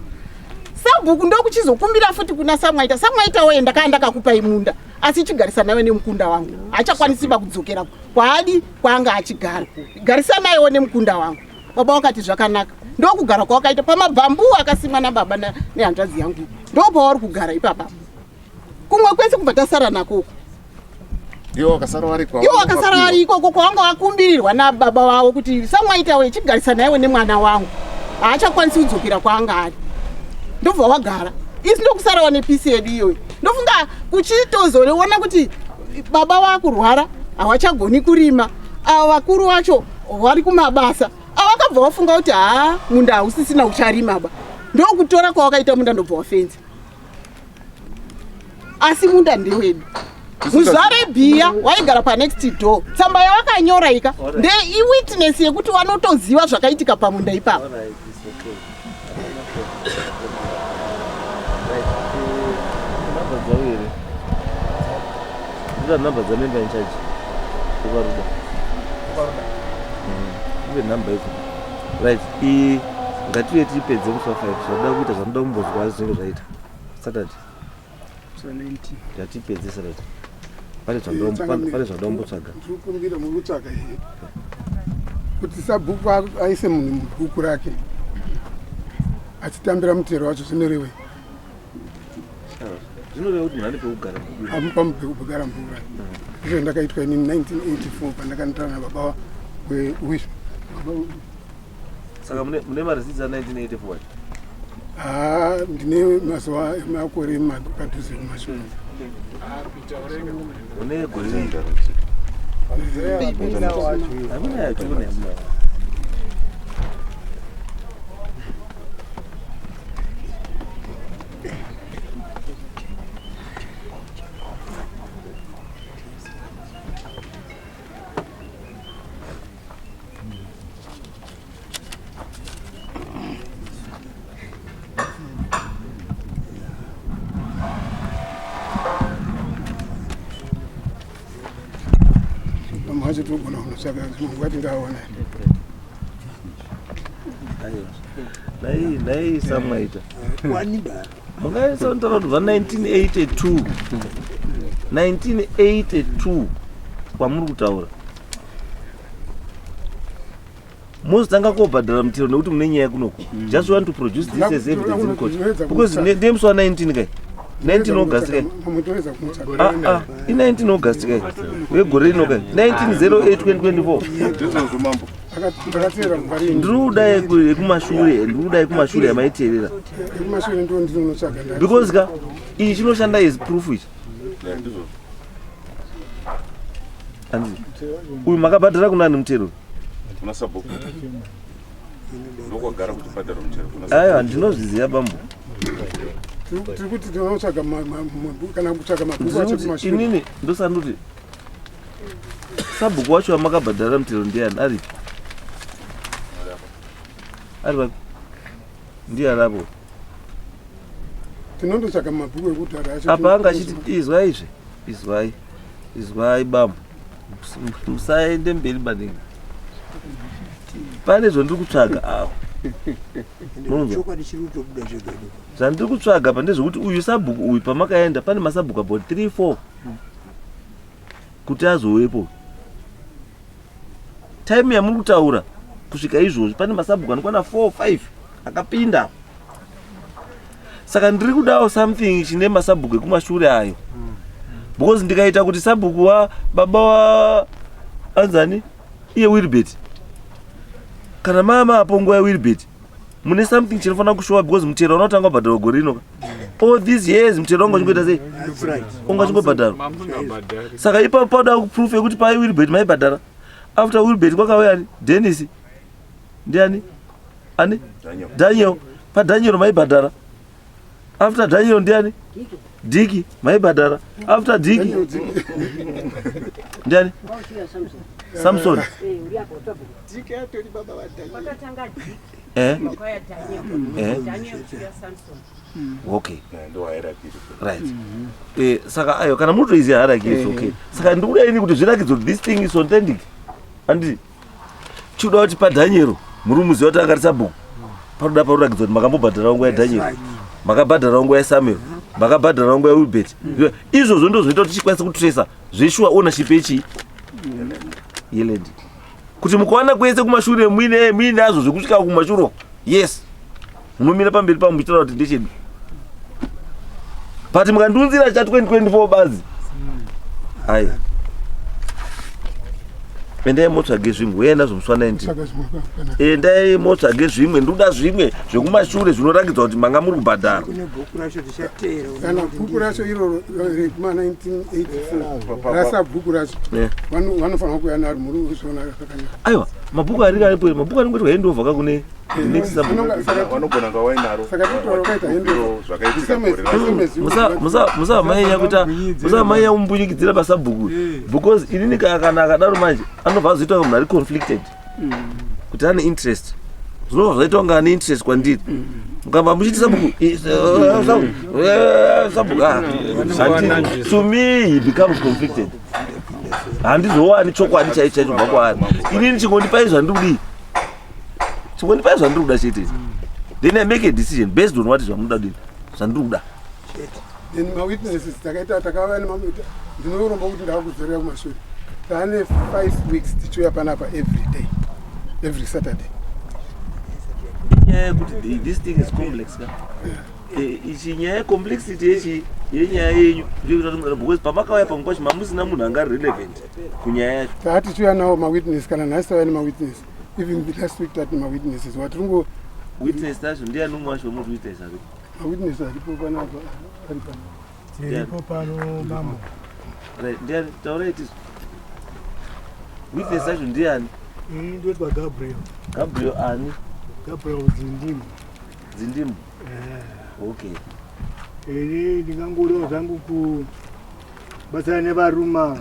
Sabhuku ndokuchizokumbira futi kuna samwaita woenda kaenda kakupai munda asi chigarisa nawe nemukunda wangu achakwanisiba kudzokera kwaadi kwanga achigara garisa naye nemukunda wangu. Baba wakati zvakanaka ndokugara kwawakaita pamabhambu akasimwa nababa nehanzvadzi yangu ndopauri kugara ipapa kumwe kwese kubva tasara nako iwo wakasara vari ikoko kwawanga wakumbirirwa nababa wavo kuti samwaita we chigarisa naye nemwana wangu haachakwanisi kudzokera kwaanga ari ndobva wagara isi ndokusarawo nepisi yedu iyoyo. Ndofunga kuchitozoona kuti baba vakurwara havachagoni kurima ava vakuru vacho vari kumabasa avakabva vafunga kuti munda hausisina ucharimaba ndokutora kwawakaita munda ndobva wafenza asi munda ndewedu. Muzvare bhiya waigara panext door tsamba yavakanyora ika ndeiwitness yekuti vanotoziva zvakaitika pamunda ipapo. Number the member in charge. Even number is right. Ngatiwe tipedze mufa 5 zvoda kuita zvamuda kumbozwa zvinhu zvaita Saturday. So 19. Ngatipedze Saturday. Pane zvadombotsvaga. Ndikumbira mukutsvaga here. Kuti Sabhuku aise munhu mubhuku rake achitambira mutero wacho zvinorevei. Zvinoreva kuti munhu ane pekugara mvura. Amupa pekugara mvura. Izvo ndakaitwa ini 1984 pandakanotaura nababa wewisho. Saka mune marisiti a 1984. Ndine mazuva emakore padhuze kumashure. Une gore ringa. Hamuna yachona. Macho togona kunotsvaga ngati ndaona. Nai samwaita. Mungaisa ntaura kuti 1982. 1982 kwamuri kutaura. Mozotanga kobhadhara mutero nekuti mune nyaya kunoku. Just want to produce this as evidence in court. Because names were 19 kai. 19 August kai. I 19 August kai. Wegore rino kai. 1908-2024. Ndakatera mungari. Ndruda yekumashure yamaiterera. Ekumashure ndo ndinotsvaga. Because ka iyi chinoshanda as proof ichi. Andi. Uyu makabhadhara kunani mutero? Kuna Sabhuku. Ndokugara kuti bhadhara mutero kuna Sabhuku. Aya ndinozviziva bambo. Tiri kuti tinotsvaga kana kutsvaga mabhuku acho kumashure. Inini ndosanduti Sabhuku wacho wamakabhadhara mutero ndiani ari? Ari ndiye arapo. tinondotsvaga mabhuku ekudhara acho. Apa anga achiti izwai bambo, musaende mberi maningi. Pane zvandiri kutsvaga apo. Zvandiri kutsvaga apa ndezvokuti uyu sabhuku uyu pamakaenda pane masabhuku about 3-4 kuti azowepo. Time yamuri kutaura kusvika izvozvi pane masabhuku anokwana 4-5 akapinda. Saka ndiri kudawo something chine masabhuku ekumashure ayo. Because ndikaita kuti sabhuku wa baba wa anzani iye Wilbert kana mama apo nguva yaWilbert mune something chinofanira kushowa because mutero unotanga kubhadharwa gore rino. All these years mutero wangu uchingoita sei? Unga chingobhadharwa. Saka ipapo pauda proof yekuti pai Wilbert maibhadhara. After Wilbert kwakauya ani? Dennis. Ndiani? Ani? Daniel. Pa Daniel maibhadhara. After Daniel ndiani? Diki maibhadhara. After Diki ndiani? Samson. Diki atori baba wa Daniel. Wakatanga Diki. Daniel ya Samson. Okay. Right. Saka ayo kana mutoiziya hierarchy is okay. Saka ndikuda ini kuti zvirakidzo this thing is authentic. Andi chuda kuti pa Daniel muri muziva kuti akati sabhuku paroda parorakidzo kuti makambobhadhara nguva yaDaniel, makabhadhara nguva yaSamuel, makabhadhara nguva yaWilbert. Izvozvo ndozvinoita kuti tikwanise kutracer zveshuwa ownership yechi yeland. Kuti mukawana kwese kumashure muine azvo zvekusvika kumashure, yes munomira pamberi pamwe muchitaura kuti ndechedu. But mukandunzira cha 2024 bazi ayi endai motsvage zvimwe uye nazvo muswana ndi endai motsvage zvimwe ndoda zvimwe zvekumashure zvinorakidza kuti manga muri kubhadhara. Kana bhuku racho iroro rekuma 1984 rasa bhuku racho vanofanira kuya naro muri kuzviona kakanyora. Aiwa mabhuku ari aripo, mabhuku anongoti handover kakune next sabhuku vanogona nga wainaro. Saka totoro kaita musamanya kuita musamanya umbunyikidzira pasabhuku because inini kana akadaro manje anobva azoita munhu ari conflicted kuti ane interest. Zvinobva zvaita kunge ane interest kwandiri mukamba muchiti sabhuku to me he becomes conflicted. Handizowani chokwadi chaicho kubva kwaari. Inini chingondipai zvandiri kuda chete. Then I make a decision based on what is zvamunoda kudini zvandiri kuda. Then mawitnesses takaita takava nemamita ndinoromba kuti ndakuzorera kumashure. Taane 5 weeks tichiuya panapa every day, every Saturday. Yeah, this thing is complex. Ichi nyaya complexity yechi yenyaya yenyu because pamakauya pamwe pacho mamusina munhu anga relevant kunyaya yacho. Taati tichiuya nawo mawitness kana nhasi tava nemawitness. Even the last week tati mawitnesses watirungo witness tacho ndiani umwe wacho muri witness ari? Mawitness aripo panapa ari pano. Tiripo pano mamo. Right, ndiani taurai tizvo. Witness tacho ndiani? Ndoitwa Gabriel. Gabriel ani? Gabriel Zindimu. Okay. Ndingangodawo zvangu kubatsira nevaruma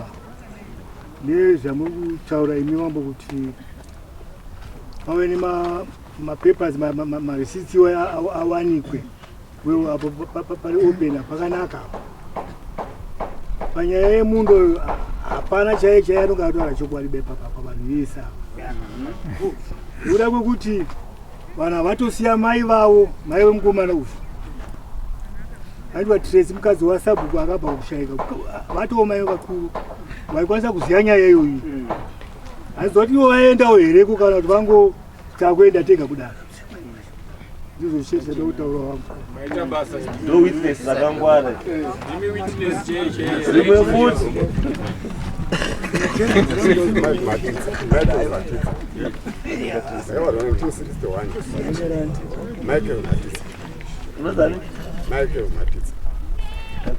nezvamuri kutaura imi mambo kuti pave nemapapers mareceipts awanikwe apo pari open pakanaka. Panyaya yemundo hapana chaiye anonga ataura chokwadi pavanhu vese ava. Kuda kwekuti vanhu vatosiya mai vavo, mai vemukomana uyu andiwa Tracy mukadzi wasabhuku akabva kushayika vatoo mai vakuru vaikwanisa kuziya nyaya iyoyi. Handiziva kuti ivo vaendawo here kana kuti vango takuenda tega kudaro. Ndizvo chete zvada kutaura wangu. No witness dzakangwara. Rimwe futi.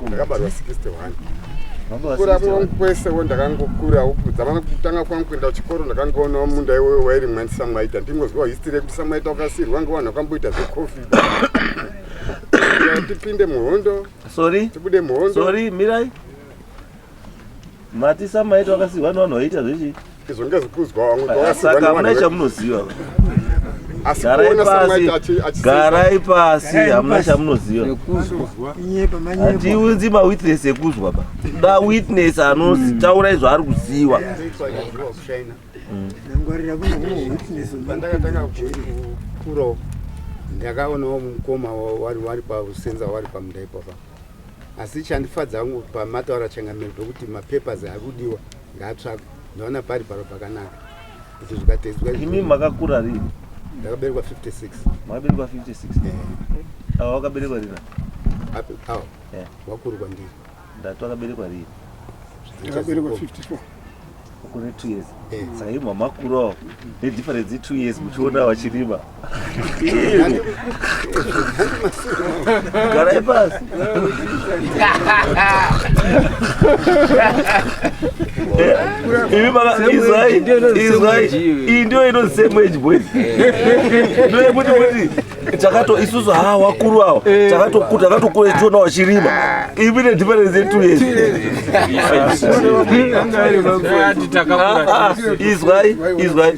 Ndakabarwa 61. Kura kwangu kwese ndakangokura dzamana kutanga kwangu kuenda kuchikoro ndakangoona munda iwoyo wairi mwani Samwaita. Ndingozwa history yekuti Samwaita wakasirwa ngevanhu vakamboita zvekofi. Tipinde muhondo. Sorry. Tibude muhondo. Sorry, mirai. Mati Samwaita wakasirwa nevanhu vaita zvechi. Izvo ngezvekuzwa vamwe saka hamuna chamunoziva. garai pasi hamuna chamunoziva hatiunzi mawitness ekuzwa ba da witness anotaura izvo ari kuziva pandakatanga kukuro ndakaonawo mukoma wari pausenza wari pamunda ipapo asi chandifadza hangu pamataura changamiro pekuti mapapers akudiwa ngaatsvakwe ndaona pari paro pakanaka kuti zvikatedzwa imi makakura rini ndakaberekwa 56 makaberekwa 56 awa wakaberekwa rina awa wakurwa ndiri ndati wakaberekwa rini ndakaberekwa 54 kune 2 years saka imi mamakurawo nedifference 2 years muchiona wachirima garai pasi izwai iyi ndio inonzi same age boys ndoyekuti takato isusu wakuru awo takatokura tichiona wachirima imi nedifference 2 years izwai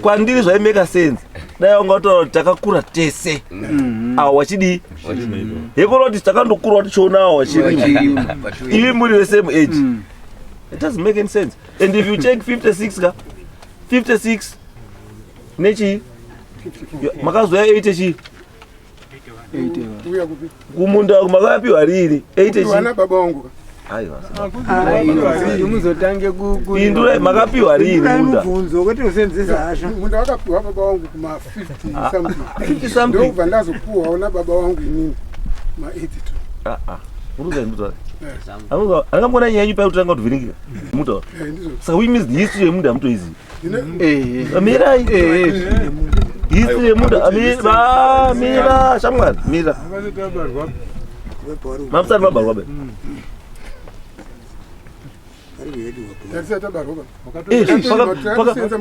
kwandiri zvaimeka sense dai ungataura kuti takakura tese awo wachidii yekunoti takandokura tichiona awo wachirima ivi muri vesame age. It doesn't make any sense. And if you check 56 ka 56 nechi makazoya 80 chi kumunda makapiwa riri 80 chi wana baba wangu aiwa muzotange ku indura makapiwa riri munda mubvunzo kuti usenzesa hasha munda wakapiwa baba wangu kuma 50 something 50 something ndobva ndazopuwa ona baba wangu inini ma 82 uruza ndutwa angambona nyanyu pai kutanga kutovhiringika mutaura saka we means history yemunda hamutoizivi mirai history yemunda mira shamwari mira mamusati mabarwa be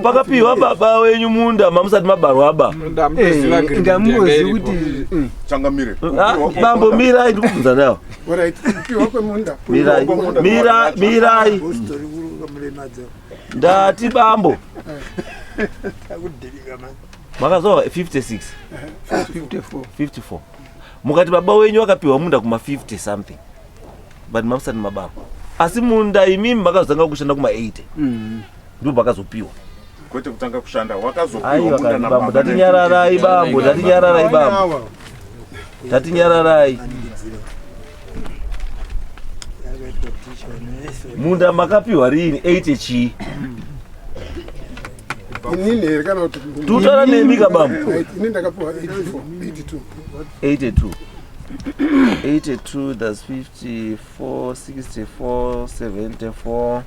pakapiwa baba wenyu munda mamusati mabarwa ba ndamuzi kuti bambo mirai ndiri kubvunza nawo mirai ndati bambo makazova 56 54 mukati baba wenyu akapiwa munda kuma 50 something but mamusati mabarwa asi munda imimi makazotanga kushanda kuma 80 ndipo pakazopiwa kwete kutanga kushanda wakazopiwa munda na bambo tatinyararai bambo tatinyararai munda makapiwa rini 80 chi inini here kana kuti tutara nemika bambo inini ndakapiwa 82 82 that's 54 64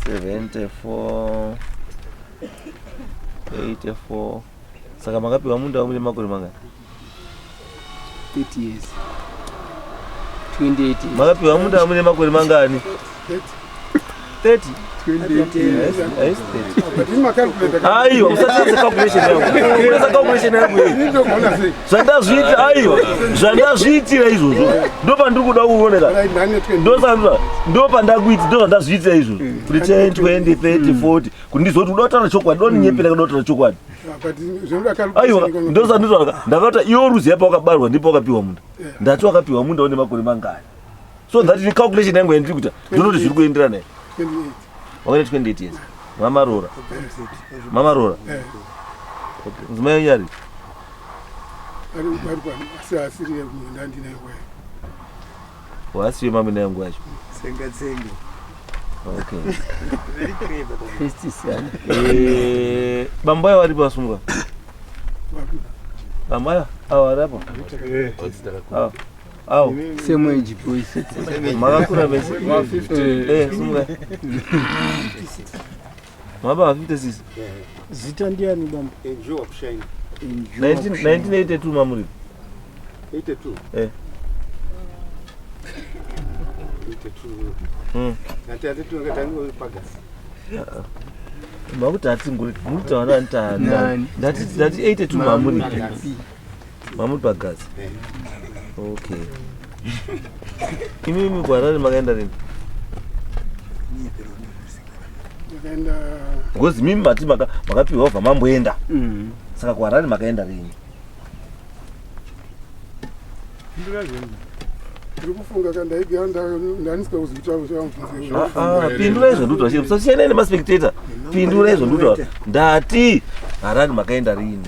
74 84 saka makapiwa munda wamune makore mangani 30 years 28 years makapiwa munda wamune makore mangani 30 aiwa usatsa calculation yangu zvandazviitira izvozvo ndopandiri kuda kuoneka ndopandakuiti ndozvandazviitira izvozvo kuti 10 20 30 40 kuti ndizoti uda kutaura chokwadi doninyepera kuda kutaura chokwadi aiwa ndosanditoaka ndakati iwo ruzi yapa wakabarwa ndipo wakapiwa munda ndati wakapiwa munda une makore mangani so that ni calculation yangu yandiri kuita ndinoti zviri kuendera naye wakaita 28 years mama rora nzima yenyu yari wasiwe mamina yangu yacho bambaya waripo wasunga bambaya awa waripo awo same age boys makakura vese sunga maba 56 zita ndiani bambo enjoy kushine 1982 mamuri 82 nati atitu ngatango pagasi makuti atinguri mutaura ntana ndati 82 mamuri pagasi okay imimi kwarari makaenda rini because mimi mati makapiwa bva mamboenda saka kuharare makaenda rini? Pindura izvo ndutaura musasiyana nemaspectator. Pindura izvo ndutaura ndati harare makaenda rini?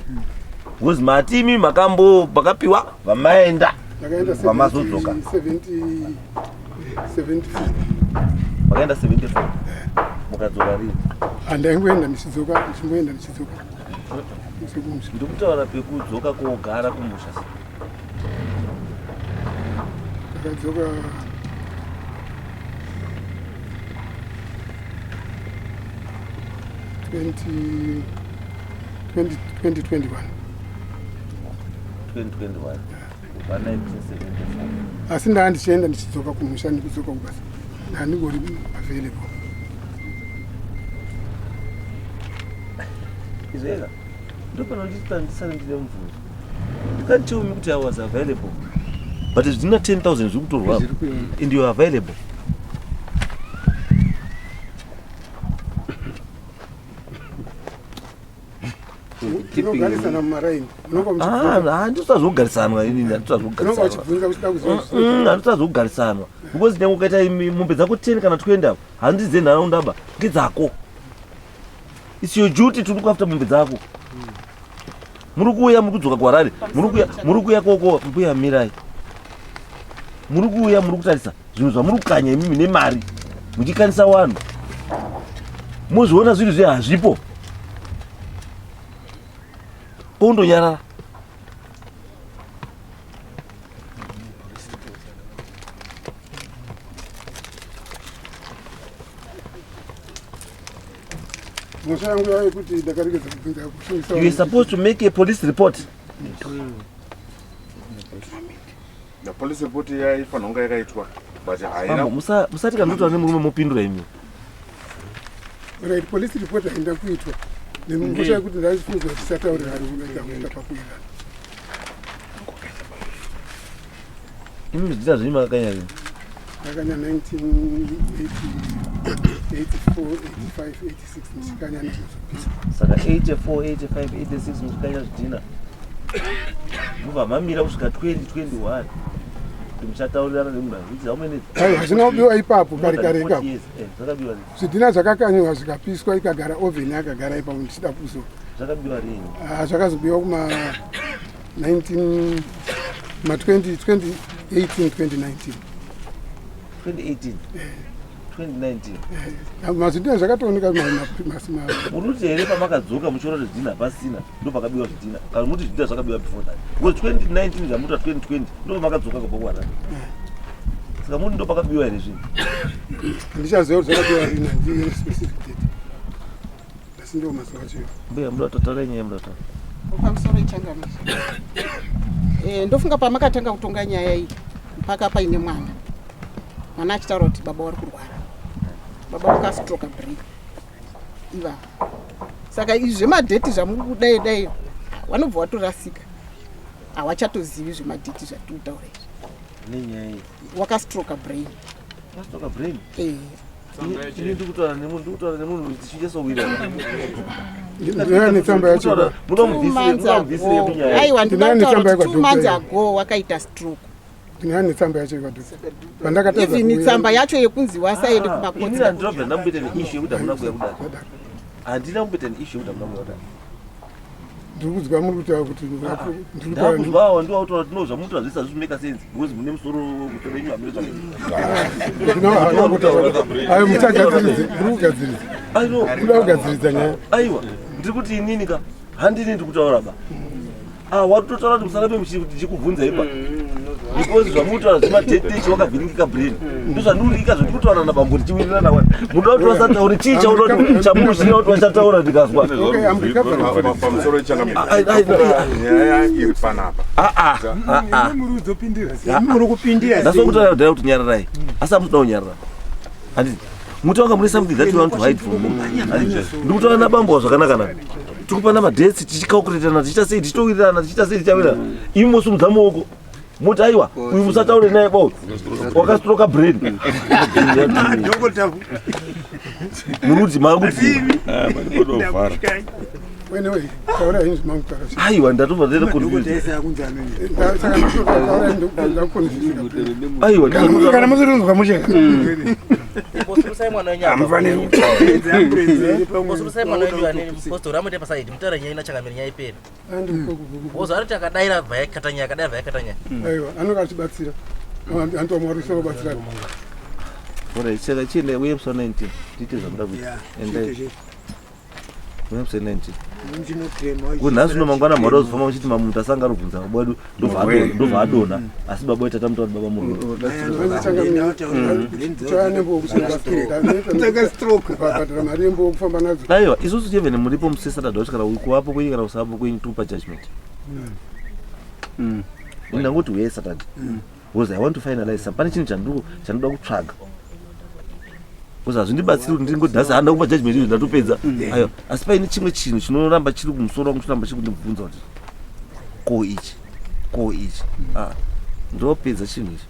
Because mati mimi makapiwa vamaenda vamazodzoka makaenda 74 mukadzoka rini? Handaingoenda ndichidzoka ndikutaura pekudzoka kogara kumusha takadzoka 2021 pa 1974 asi ndaa ndichienda ndichidzoka kumusha ndikudzoka kubasa ndandingori available. izveka ndopano ndisana ndine mvura ndikantiumi kuti I was available but zvina 10,000 zviri kutorwapo and you are available. Unogarisana mumaraini handitosazogarisana handitosazogarisana because nyange ukaita mombe dzako 10 kana 20 handidze nharaunda ba ngedzako. It's your duty to look after mombe dzako. Muri kuuya muri kudzoka kuharare muri kuuya koko mbuya mirai muri kuuya muri kutarisa zvinhu zvamuri kukanya imimi nemari muchikanisa vanhu mozviona zvinhu zve hazvipo kondonyarara. You are supposed to make a police report. The police report yaifanonga yakaitwa but haina musati kandotaura nemurume mopindura imi. Right, police report haina kuitwa nemungosha yekuti ndaifunza tisataurira kuenda pakuira imi zvidina zvenyu makakanya rini? Makanya 1984, 85, 86 muchikanya nezvozopisa. Saka 84, 85, 86 muchikanya zvidina mubva mamira kusvika 2021 kuti muchataurirana nemunhu azviti how many hazvina kubiwa ipapo kare kare ikapo zvakabiwa rini? zvidhina zvakakanyiwa zvikapiswa ikagara oven akagara ipapo ndichida kuzo zvakabiwa rini? zvakazobiwa kuma 2018 2019 mazvidhina zvakatooneka muruti here pamakadzoka muchiona kuti zvidhina pasina ndo pakabiwa zvidhina kana muti zvidhina zvakabiwa before that because 2019 zvamuta 2020 ndo pamakadzoka kubva kuharare saka muti ndo pakabiwa here zvinhu ndichaziva kuti zvakabiwa rini handii specific date asi ndo mazuva acho mbuya muda kutaura nyaya muda kutaura pamusoro ichangamisa ndofunga pamakatanga kutonga nyaya iyi mpaka paine mwana achitaura kuti baba wari kurwara baba wakastroka brain iva saka izvi zvemadheti zvamuri kudai dai wanobva watorasika hawachatozivi zvemadheti zvatiri kutaura izvi nenyaya wakastroka brain ini ndikutaura nemunhu tichichasowira netsamba yacho aiwa ndinataura kuti 2 months ago wakaita stroke. Ndinani tsamba yacho even tsamba yacho yekunzi wasaende kumakotsi handina ndamboita neissue yekuti hamuna kuya kudai handina kumboita neissue yekuti hamuna kuya kudai ndiri kudzwa muri kutaura kuti ndakuzvawo ndiwakutaura kuti nozvamunotaura zvese hazvimeka sense because mune musoro kutorenyu hamune ayo muchagadziridze muri kugadziridza kuda kugadziridza nyaya aiwa ndiri kuti inini ka handini ndiri kutaura ba watotaura kuti musarambe muchikubvunza ipa because zvamunotaura zvemadhetechi wakavhiringika brain ndozvandiurika zvekutaura nabambo ndichiwirirana wani muda kuti wasatauri chii chaunoti chamunoshira kuti wachataura ndikazwa pamusoro nyaya iri panapa ndasokutaura kudhaya kuti nyararai asi hamusida kunyarara handiti muti wanga mune something that you want to hide from me ndikutaura nabambo zvakanaka naka tikupana madhesi tichicalculatorana tichita sei tichitowirirana tichita sei tichawirirana imi mosimudza maoko muti aiwa uyu musataure naye bo wakastroka brain muruti makuti aiwa ndatobva ndere aiwa kana muzirunzwa mucheka anokachibatsira antomwarisorobatsira cheka chine uyepisode 19 tiite zvamuda kuita endai uyepisode 19 kunhasi uno mangwana mhara uzofamba muchiti mamuntu asanga rubvunza baba wedu ndobva adona asi baba wedu tatamutaura kuti baba murungu aiwa isusu chevhene muripo musesatadha kuti kana kuvapo kwenyu kana kusapo kwenyu tupa judgment ndangoti uye saturday because I want to finalize pane chinhu chandoda kutsvaga because hazvindibatsiri kuti ndingodhasi handa kupa judgment izvo ndatopedza aiwa asi paine chimwe chinhu chinoramba chiri kumusoro wangu chinoramba chiri kundibvunza kuti ko ichi ndopedza chinhu ichi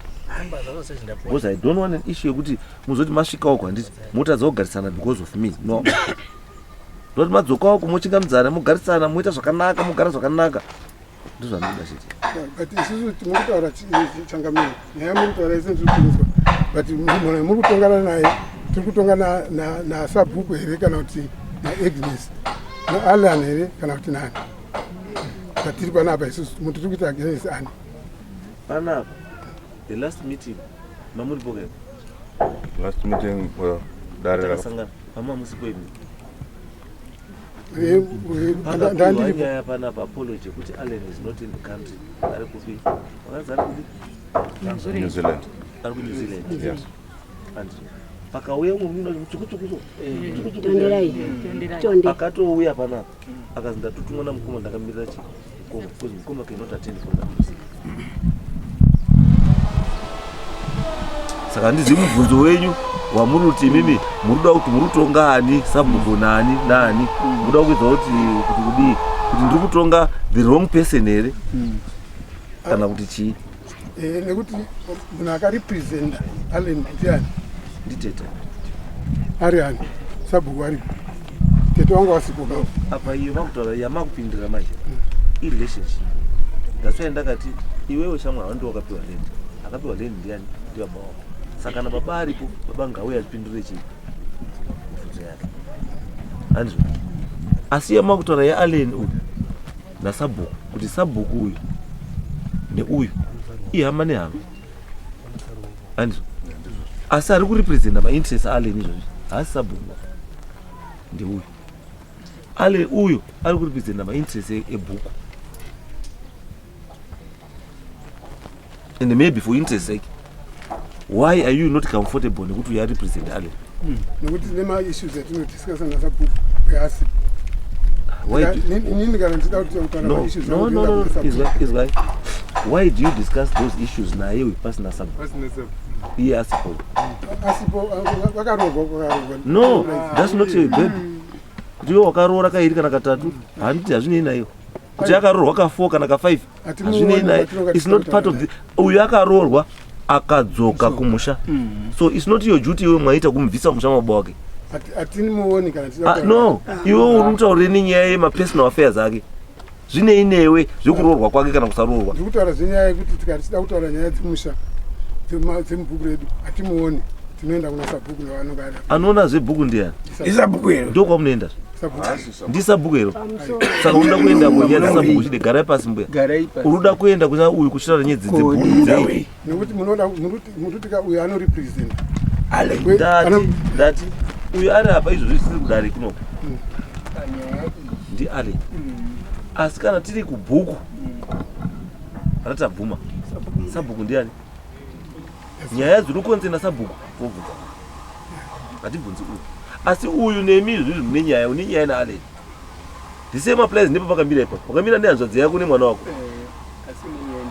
because I don't want an issue yekuti muzoti masvikawo kwanditi motadza kugarisana because of me no ndoti madzokawo kumochingamudzana mogarisana moita zvakanaka mogara zvakanaka ndozvanoda chiti but isusu timurikutaura changamiro nyaya murikutaura ise ndirikunzwa but murikutongana naye tiri kutonga nasabhuku here kana kuti naagnes naalan here kana kuti nani patiri panapa isusu muntu tiri kuita agnes ani panapa the last meeting mamuripoka last meeting takasangana pamamusipo imi nyaya panapa apology kuti Allen is not in the country ari kupi wakazi ari kupi New Zealand ari ku New Zealand yes and pakauya munhu muchukuchukuso akatouya panapa akazi ndatutumwa namukoma ndakamirira chikoma because mukoma cannot attend for that saka ndizi mubvunzo wenyu wamuri kuti imimi muruda kuti murutonga ani sabhuku nani muruda kuedza kuti kudii kuti ndiri kutonga the wrong person here kana kuti chii nekuti munhu akarepresenta Allen ndiani nditete ari ani sabhuku aripo tete wangu wasipo kao apa iyo makutaura yamakupindira manje irelationship that's why ndakati iwewe shamwari ndiwo wakapiwa land akapiwa land ndiani ndibaba wako saka na baba aripo baba ngauya atipindure chii mubvunzo yake handizvo asi yamakutaura yaAllen uyu nasabhuku kuti sabhuku uyu neuyu ihama nehama handizvo asi ari kurepresenta mainterest aAllen izvozvi haasi sabhuku ndeuyu Allen uyu ari kurepresenta mainterest ebhuku and maybe for interest sake why are you not comfortable nekuti uya represent Allen nekuti nema issues atinodiscussa nasabhuku uyasi inini kana ndida kuti utaura issues is why why do you discuss those issues naye wepasina sabhuku iye asipo vakarorwa no that's not your baby kuti iwe wakaroora kairi kana katatu handiti hazvinei nayo kuti akaroorwa ka4 kana ka5 hazvinei nayo it's not part of the uyu akaroorwa akadzoka kumusha so it's not your duty iwe mwaita kumubvisa musha mababa wake atinimuoni kana no iwe uri kutaurire nenyaya yemapersonal affairs ake zvinei newe zvekuroorwa kwake kana kusaroorwa ndiri kutaura zvenyaya yekuti tikatida kutaura nyaya dzemusha dzemubhuku redu hatimuoni tinoenda kuna sabhuku nevanonga ari anoona zvebhuku ndiani isabhuku ero ndokwamunoenda ndisabhuku ero saka unoda kuenda kunyaya dzesabhuku chide garai pasi mbuya uruda kuenda kuna uyu kuchitaura nyaya dzebhuku dzei nekuti munotika uyu anorepresenta ndati uyu ari apa izvozvi tisiri kudare kunoko ndiAllen asi kana tiri kubhuku ratabvuma sabhuku ndiani nyaya dziri kukonzena sabhuku vobvunza hatibvunzi uyu asi uyu nemi izvizvi mune nyaya une nyaya naAllen the same applies nepa pakamira ipapo wakamira nehanzvadzi yako nemwana wako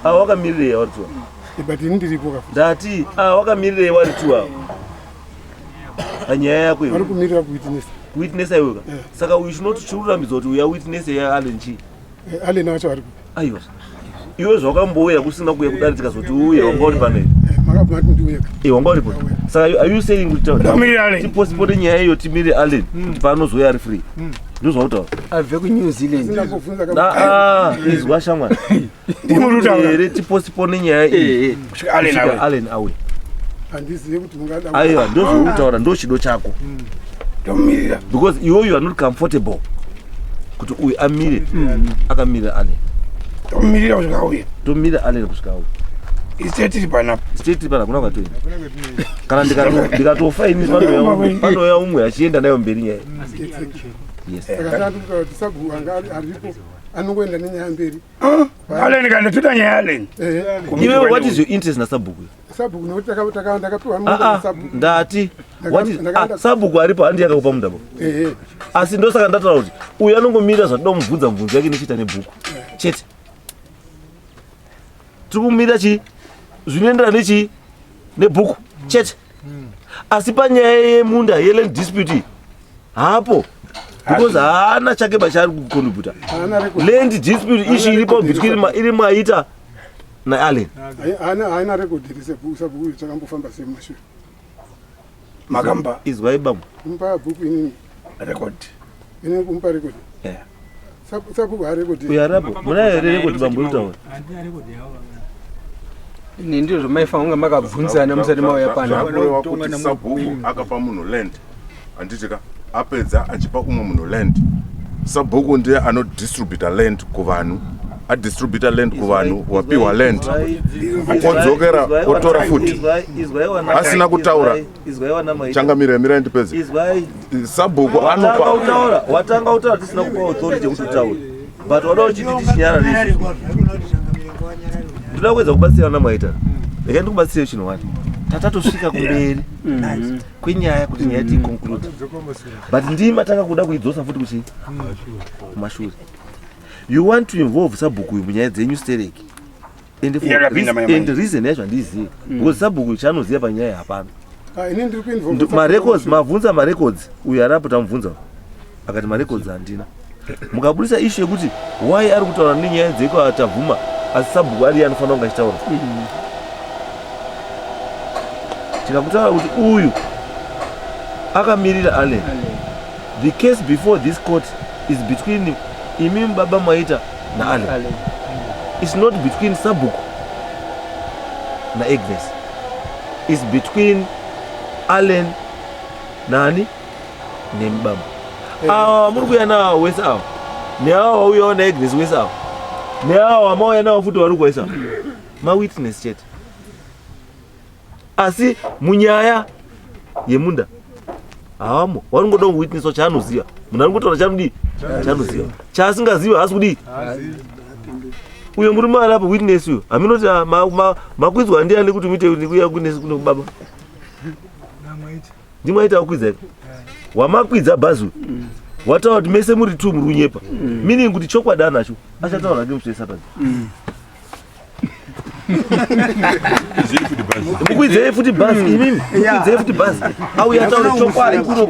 ava wakamirirei vari tuwa but ini ndiripo ndati wakamirirei vari tuwa panyaya yako vari kumirira kuwitnessa iweka saka uyu chinorambidzwa kuti uya witness yaAllen chii Allen wacho aripo aiwa iwe zvakambouya kusina kuya kudari tikazoti uye wanga uri panei wanga uripo saka are you saying kuti tipostpone nyaya iyo timire Allen kuti paanozoya ari free ndozvautaura abve kuNew Zealand izwa shamwari here tipostpone nyaya iyi kusvika Allen auye aiwa ndozvoutaura ndo chido chako because you are not comfortable kuti uyu amire akamirira Allen tomirira Allen kusvika auye state pana kuna kwatoini kana ndikatofa ini panoya umwe achienda nayo mberi nyaya anongoenda nenyaya mberi Allen kana tuta nyaya Allen iwe what is your interest na Sabhuku Sabhuku nokuti ndakapiwa munhu Sabhuku ndati what is Sabhuku aripo handi yakakupa mudabo asi ndosaka ndataura kuti uyu anongomira zvatoda mubvunza mubvunzo yake nechita nebhuku chete tiri kumira chi zvinoendera nechi nebhuku chete asi panyaya yemunda yeland dispute hapo because haana chake bachari kucontributa land dispute ishi iripo between iri Maita naAllen haina record Sabhuku takambofamba semashure makamba izwai bambo kumpa bhuku inini record inini kumpa record Sabhuku harecord uyarapo muna here record bambo utaura ini ndizvo zvamaifa kunge makabvunzana musati mauya pano kuti Sabhuku akapa munhu land anditika apedza achipa umwe munhu land Sabhuku ndiye anodistributa land kuvanhu adistributa land kuvanhu wapiwa land odzokera otora futi asina kutaura changamirira ndipedze Sabhuku anopa watanga utaura tisina kupa authority kuti utaure but wada uchiti tishinyara nesi ndoda kuwedza kubatsira ana Maita rega ndikubatsire chino wati tatatosvika kumberi kwenyaya kuti nyaya ticonclude but ndima tanga kuda kuidzosa futi kuchi kumashure you want to involve Sabhuku munyaya dzenyu stereki and reason yacho handizivi because Sabhuku chaanoziva panyaya hapana marecords mabvunza marecords uyu arapo tamubvunza akati marecords handina mukabudisa issue yekuti why ari kutaura nenyaya dzeko atavhuma asi Sabhuku ari anofanira kunge achitaura tikakutaura kuti uyu akamirira Allen the case before this court is between imi baba Maita naAllen it's not between Sabhuku na Agnes it's between Allen nani nembaba awa muri kuya nawo wese awa neawa wauyawo naAgnes wese awa neawa wamauya nawo futi vari kuwaisa mawitness chete asi munyaya yemunda hawamo waringoda witness chaanoziva munhu ari kutoura chanodi chaanoziva chaasingaziva hasi kudii uyo muri mari apa witness uyo haminoti makwidzwa ndiani kuti muite kuya witness kuno kubaba ndimaita wakwidza iko wamakwidza bhazi wataura kuti mese muri 2 muri kunyepa meaning kuti chokwadi anacho achataura ndi musi weSaturday mukwidzei futi bhazi imimi mukwidzei futi bhazi auya taura chokwadi kuno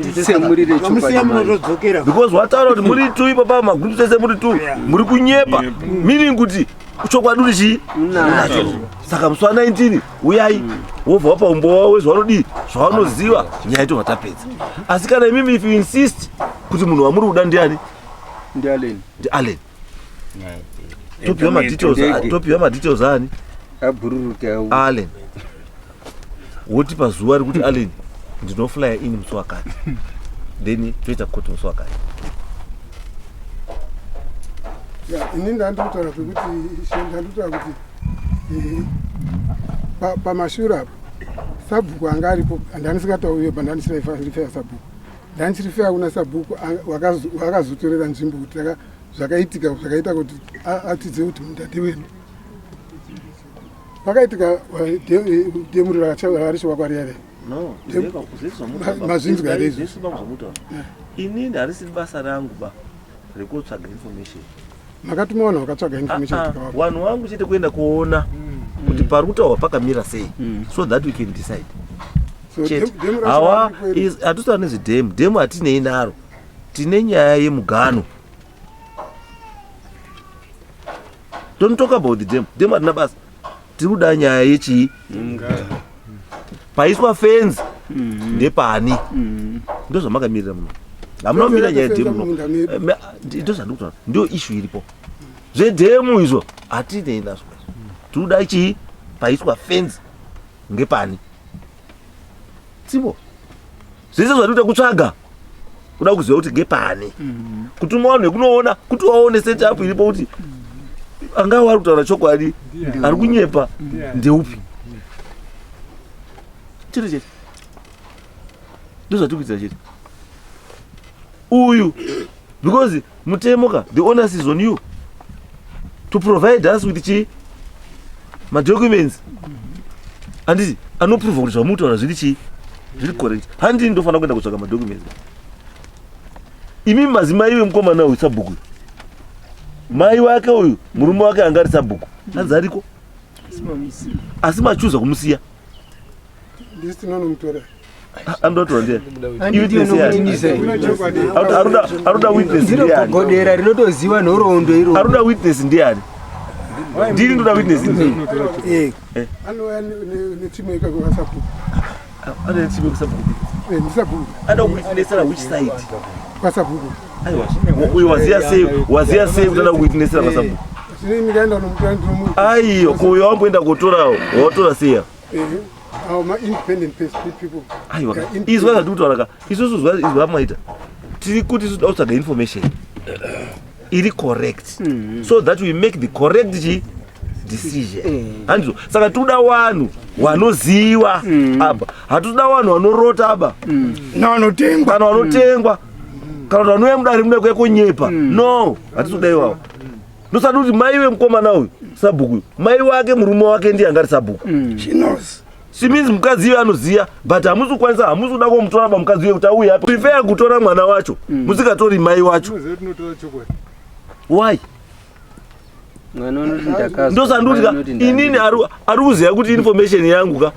because wataura kuti muri 2 ipapa magroup ese muri 2 muri kunyepa meaning kuti chokwadi uri chii nacho saka musi wa19 uyai wobva wapa umbowa wezvaunodii zvaunoziva nyaya tobva tapedza asi kana imimi if you insist kuti munhu wamuri kuda ndiani ndiAllen topiwa madetails ani Allen woti pazuva rekuti Allen ndinoflya ini musi wakati then toita koti musi wakati ini ndandikutaura pekuti ndandikutaura kuti pamashure apo Sabhuku anga aripo handanisikatauyo pandanisirifeya Sabhuku ndanisirifeya kuna Sabhuku wakazotorera nzvimbo kuti zvakaitika zvakaita kuti atidze kuti mundati wenu pakaitika demuri rarichiwa kwariare mazvinzwa here izvi inini harisiri basa rangu ba rekutsvaga information makatumaona wakatsvaga information wanhu wangu chete kuenda kuona kuti pari kutaurwa pakamira sei so that we can decide hawa hatutaura nezvedhemu dhemu hatinei naro tine nyaya yemugano Don't talk about the demo. Demo hatina basa. Tiri kuda nyaya yechi. Paiswa fence ndepani. Ndo zvamakamira muno. Amunomira nyaya demo. Ndo zvandikuti ndio issue iripo. Zvedemo izvo atine nazvo. Tiri kuda chi paiswa fence ngepani. Simbo. Zvese zvatinoda kutsvaga. Kuda kuziva kuti ngepani. Kuti mwana kunoona kuti waone setup iripo kuti anga wari kutaura chokwadi ari kunyepa ndeupi. Chiri chete. Ndo zvatikuitira chete. Uyu because mutemoka the onus is on you to provide us with chi ma documents. Anditi anoprove kuti zvamutaura zviri chi zviri correct. Handini ndofana kuenda kutsvaga ma documents. Imi mazimai wemukomana uyu sabhuku. Mai wake uyu murume wake anga ari sabhuku. Adzariko. Asi machuza kumusiya. Ndisi nomutora. Andotora ndiye. Aruda witness ndiye. Godera rinotoziva nhorondo iro. Aruda witness ndiye. Ndiri ndoda witness ndiye. Anoya netimu yekagwa sabhuku. Ana netimu yekasabhuku. Ndisabhuku. Ada witness on which side? Kwasabhuku. Aiwa. Uyu wazia sei kutana witness na sabhuku. Sini nikaenda nomutandu mu. Aiyo, kuyo wamboenda kutorawo. Wotora siya. Our independent people. Aiwa. Izwa zvadutauraka. Isusu izwa maita. Tiri kuti toda kutsvaga information. Iri correct. So that we make the correct decision. Handizvo. Saka toda vanhu vanoziva aba. Hatoda vanhu vanorota aba. Vanotengwa. Kana vanotengwa. Kana kuti vanouya mudare muda kwekonyepa. No. Hatitoda iwawo. Ndosati kuti mai wemukomana uyu sabhuku. Mai wake murume wake ndiye anga ari sabhuku. She knows. Simeans mukadzi iye anoziya but hamusi kukwanisa hamusi kuda kumutora pamukadzi uye kuti auye apa. Prefer kutora mwana wacho. Musikatori mai wacho. Why? Ndosandutika inini ari kuziva kuti information yangu ka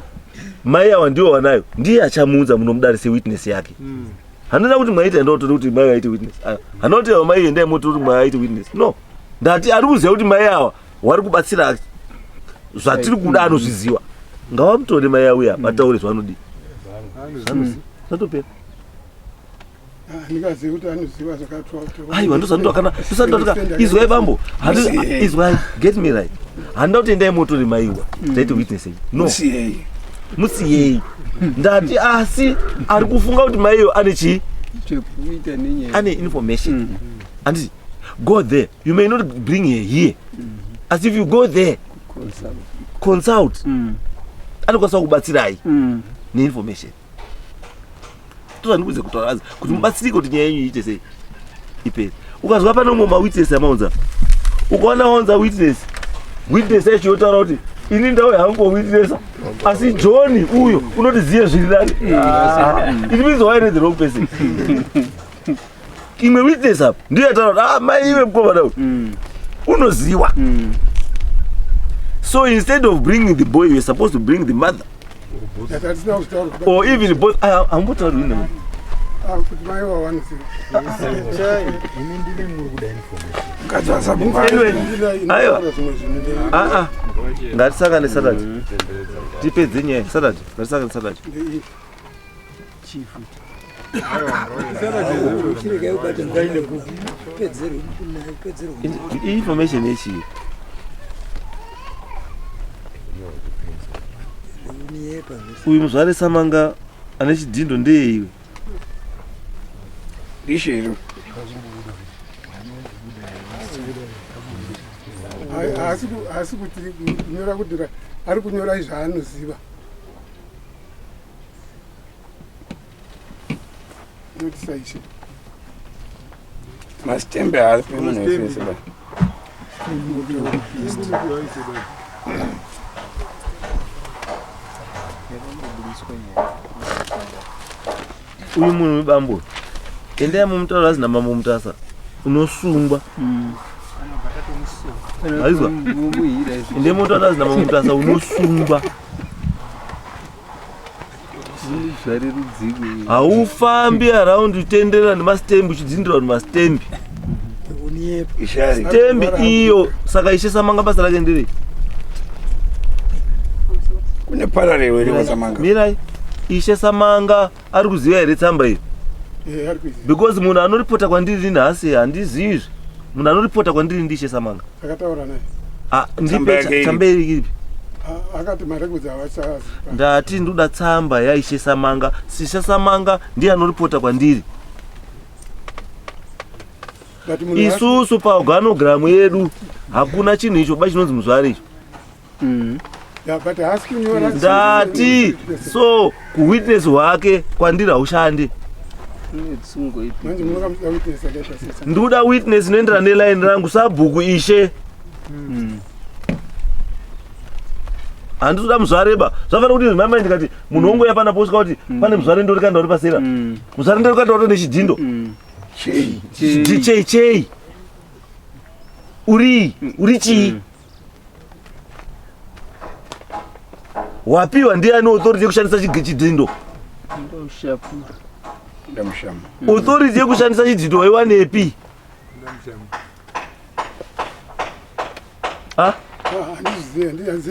mai awa ndiwo wanayo ndiye achamuudza munomudarise witness yake. Handina kuti maita ndotoda kuti mai aite witness. Hanoti mai endai moto kuti mai aite witness. No. Ndati ari kuziva kuti mai awa wari kubatsira zvatiri kuda anozviziva. Ngavamutore mai auya vataure zvavanodi. Zvatopera. Ndikaziva kuti anoziva zvakatwa. Aiwa ndosandoti izwai bambo. Izwai get me right. Handina kuti endai motore maiwa. Taite witness. No. Musiyei. Ndati asi ari kufunga kuti maiyo ane chi? Ane information. And go there. You may not bring her here. As if you go there. Consult. Anokwanisa kubatsirai neinformation. Tozandikuze kutaurazi kuti mubatsirike kuti nyaya yenyu iite sei ipere. Ukazwa pane umwe mawitness amaunza. Ukaona waunza witness yacho yotaura kuti ini ndauya hangu witness asi John uyo unotiziye zviri nani. It means why are the wrong person. Imwe witness apa ndiyo yataura kuti mai iwe mukomana uyu unoziwa. So instead of bringing the boy, you're supposed to bring the mother. Or even both. I'm what are you doing? Ngatisaka nesadati. Tipedze nyaya sadati. Ngatisaka nesadati. Chief. Information yechi. Uyu muzvare samanga ane chidhindo ndeye iwe. Rishero. Asi kuti kunyora kudira ari kunyora zvaanoziva. Notice Mastembe ari pemunofesa. Uyu munhu webambo endai mumutauro azina mambo Mutasa unosungwa. Aizwa endai mumutauro azina mambo Mutasa unosungwa. Haufambi around utendera nemastembi uchidzindira kuti mastembi Tembi iyo saka Ishe Samanga basa rake ndiri. Kune parallel iri Samanga. Mirai Ishe Samanga ari kuziva here tsamba iyi? Because munhu anoripota kwandiri nhasi handizivi. Munhu anoripota kwandiri ndi Ishe Samanga. Akataura naye. Ndipe tsamba iri. Akati marekudza avachazi. Ndati ndoda tsamba yaIshe Samanga. Ishe Samanga ndiye anoripota kwandiri. Isusu paorganogram yedu hakuna chinhu icho chinonzi muzvare icho. Ndati so kuwitness hwake kwandiri haushandi. Ndoda witness inoenderana neline rangu sabhuku Ishe. Handitoda muzvareba. Zvafanira kuti mama ndikati munhu ongoya pana posika kuti pane muzvare ndori kanda uri pasera. Muzvare ndori kanda uri nechidindo. Chei. Uri chii? Wapiwa ndiani authority yekushandisa chidindo? Authority yekushandisa chidindo waiwanepi?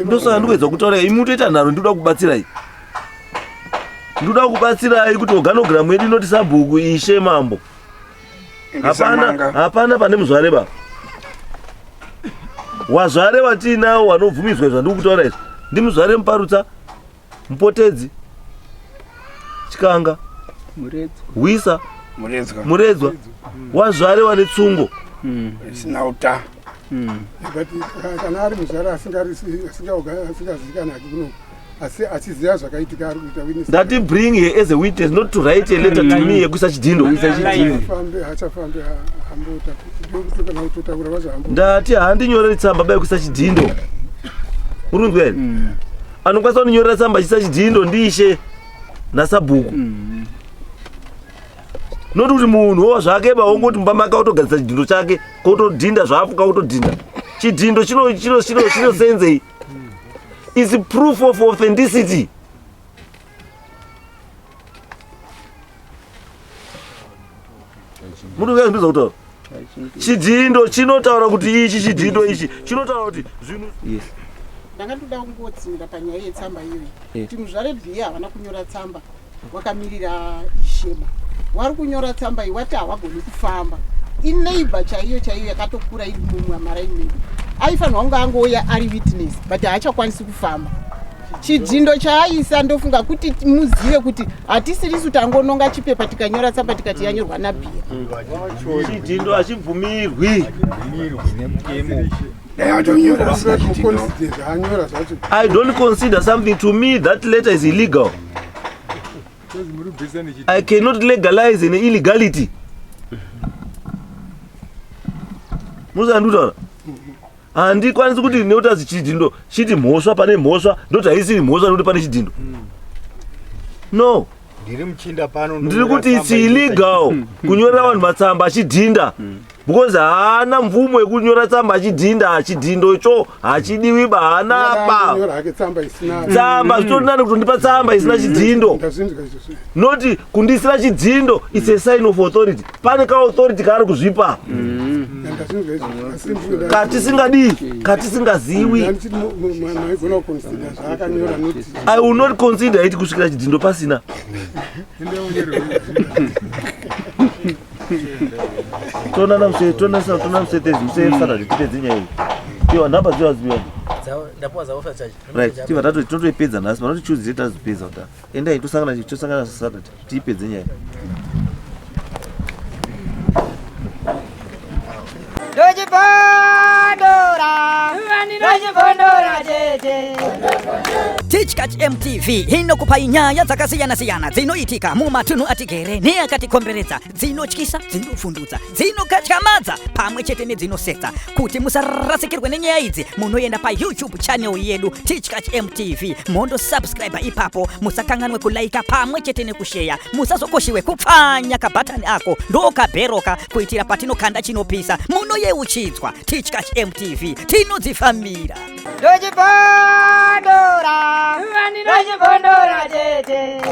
Ndosaka ndikuedza kutaura imutoita nharo ndoda kubatsirai. Ndoda kubatsirai kuti organogram yedu inoti sabhuku Ishe mambo. Hapana pane muzvareba. Wazvare watinawo wanobvumidzwa zvandiri kutaura izvi. Ndi muzvare Muparutsa, Mupotedzi, Chikanga, Wisa, Muredzwa. Wazvare wane tsungo. Sinauta. Kana ari muzvare asingazivikanwa kuno. Achiziva zvakaitika ari kuita witness. Ndati bring her as a witness, not to write a letter to me yekuisa chidindo. Hachafambe hambota. Ndokutokana kutotaura vazvambo. Ndati handinyoreri tsamba bai kuisa chidindo. Urunzwa here? Anokwanisa kunyorera tsamba achiisa chidindo ndiIshe nasabhuku. Noti kuti munhu wazvake baongoti mumba make autogadzisa chidindo chake kotodhinda zvafuka kutodhinda. Chidindo chinosenzei? Is proof of authenticity. Munhu ngazvinduza kutaura. Chidindo chinotaura kuti ichi chidindo ichi chinotaura kuti zvinhu. Yes. Ndangatoda kungodzimira panyaya yetsamba iyoyi. Kuti muzvare bhiya havana kunyora tsamba. Wakamirira Ishema. Wari kunyora tsamba iyi wati hawagoni kufamba. Ineighbor chaiyo yakatokura iri mumwamara imedu. Aifanirwa kunge angoya ari witness but haachakwanisi kufamba. Chidindo chaaisa ndofunga kuti muzive kuti hatisirisu tangononga chipepa tikanyora tsamba tikati yanyorwa nabhiya. Chidindo hachibvumirwi. I don't consider something. To me that letter is illegal. I cannot legalize an illegality. Muzandutaura. Handikwanisi kuti neuta chidindo chiti mhosva pane mhosva ndoti haisiri mhosva noti pane chidindo. No. Ndiri kuti it's illegal kunyorera vanhu matsamba achidhinda. Because haana mvumo yekunyora tsamba achidhinda. Chidindo icho hachidiwi bahanaba. Tsamba zvitonani kutondipa tsamba isina chidindo. Noti kundisira chidindo it's a sign of authority. Pane authority kaari kuzvipa. Katisingaziwi. I will not consider it kusvikira chidindo pasina. Tona msetezi msefana tipedze nyaya iyi. Iwa nhamba dziwa ziwa. Ndapuwa za offer charge. Right, tiva totoipedza nhasi panoti choose data zipedza kuti endai tosangana Saturday tiipedze nyaya. Tichkach MTV inokupa nyaya dzakasiyana-siyana dzinoitika mumatunhu atigere neakatikomberedza, dzinotyisa, dzinofundutsa, dzinokatyamadza pamwe chete nedzinosetsa. Kuti musarasikirwe nenyaya idzi munoenda paYouTube channel yedu Tichkach MTV mondo subscribe ipapo, musakanganwe kulaika pamwe chete nekushare, musazokoshiwe kupfanya kabhatani ako ndokabheroka kuitira patinokanda chinopisa munoyeuchidzwa. Tichkach MTV tinodzifambira. Dojibondora, dojibondora tete.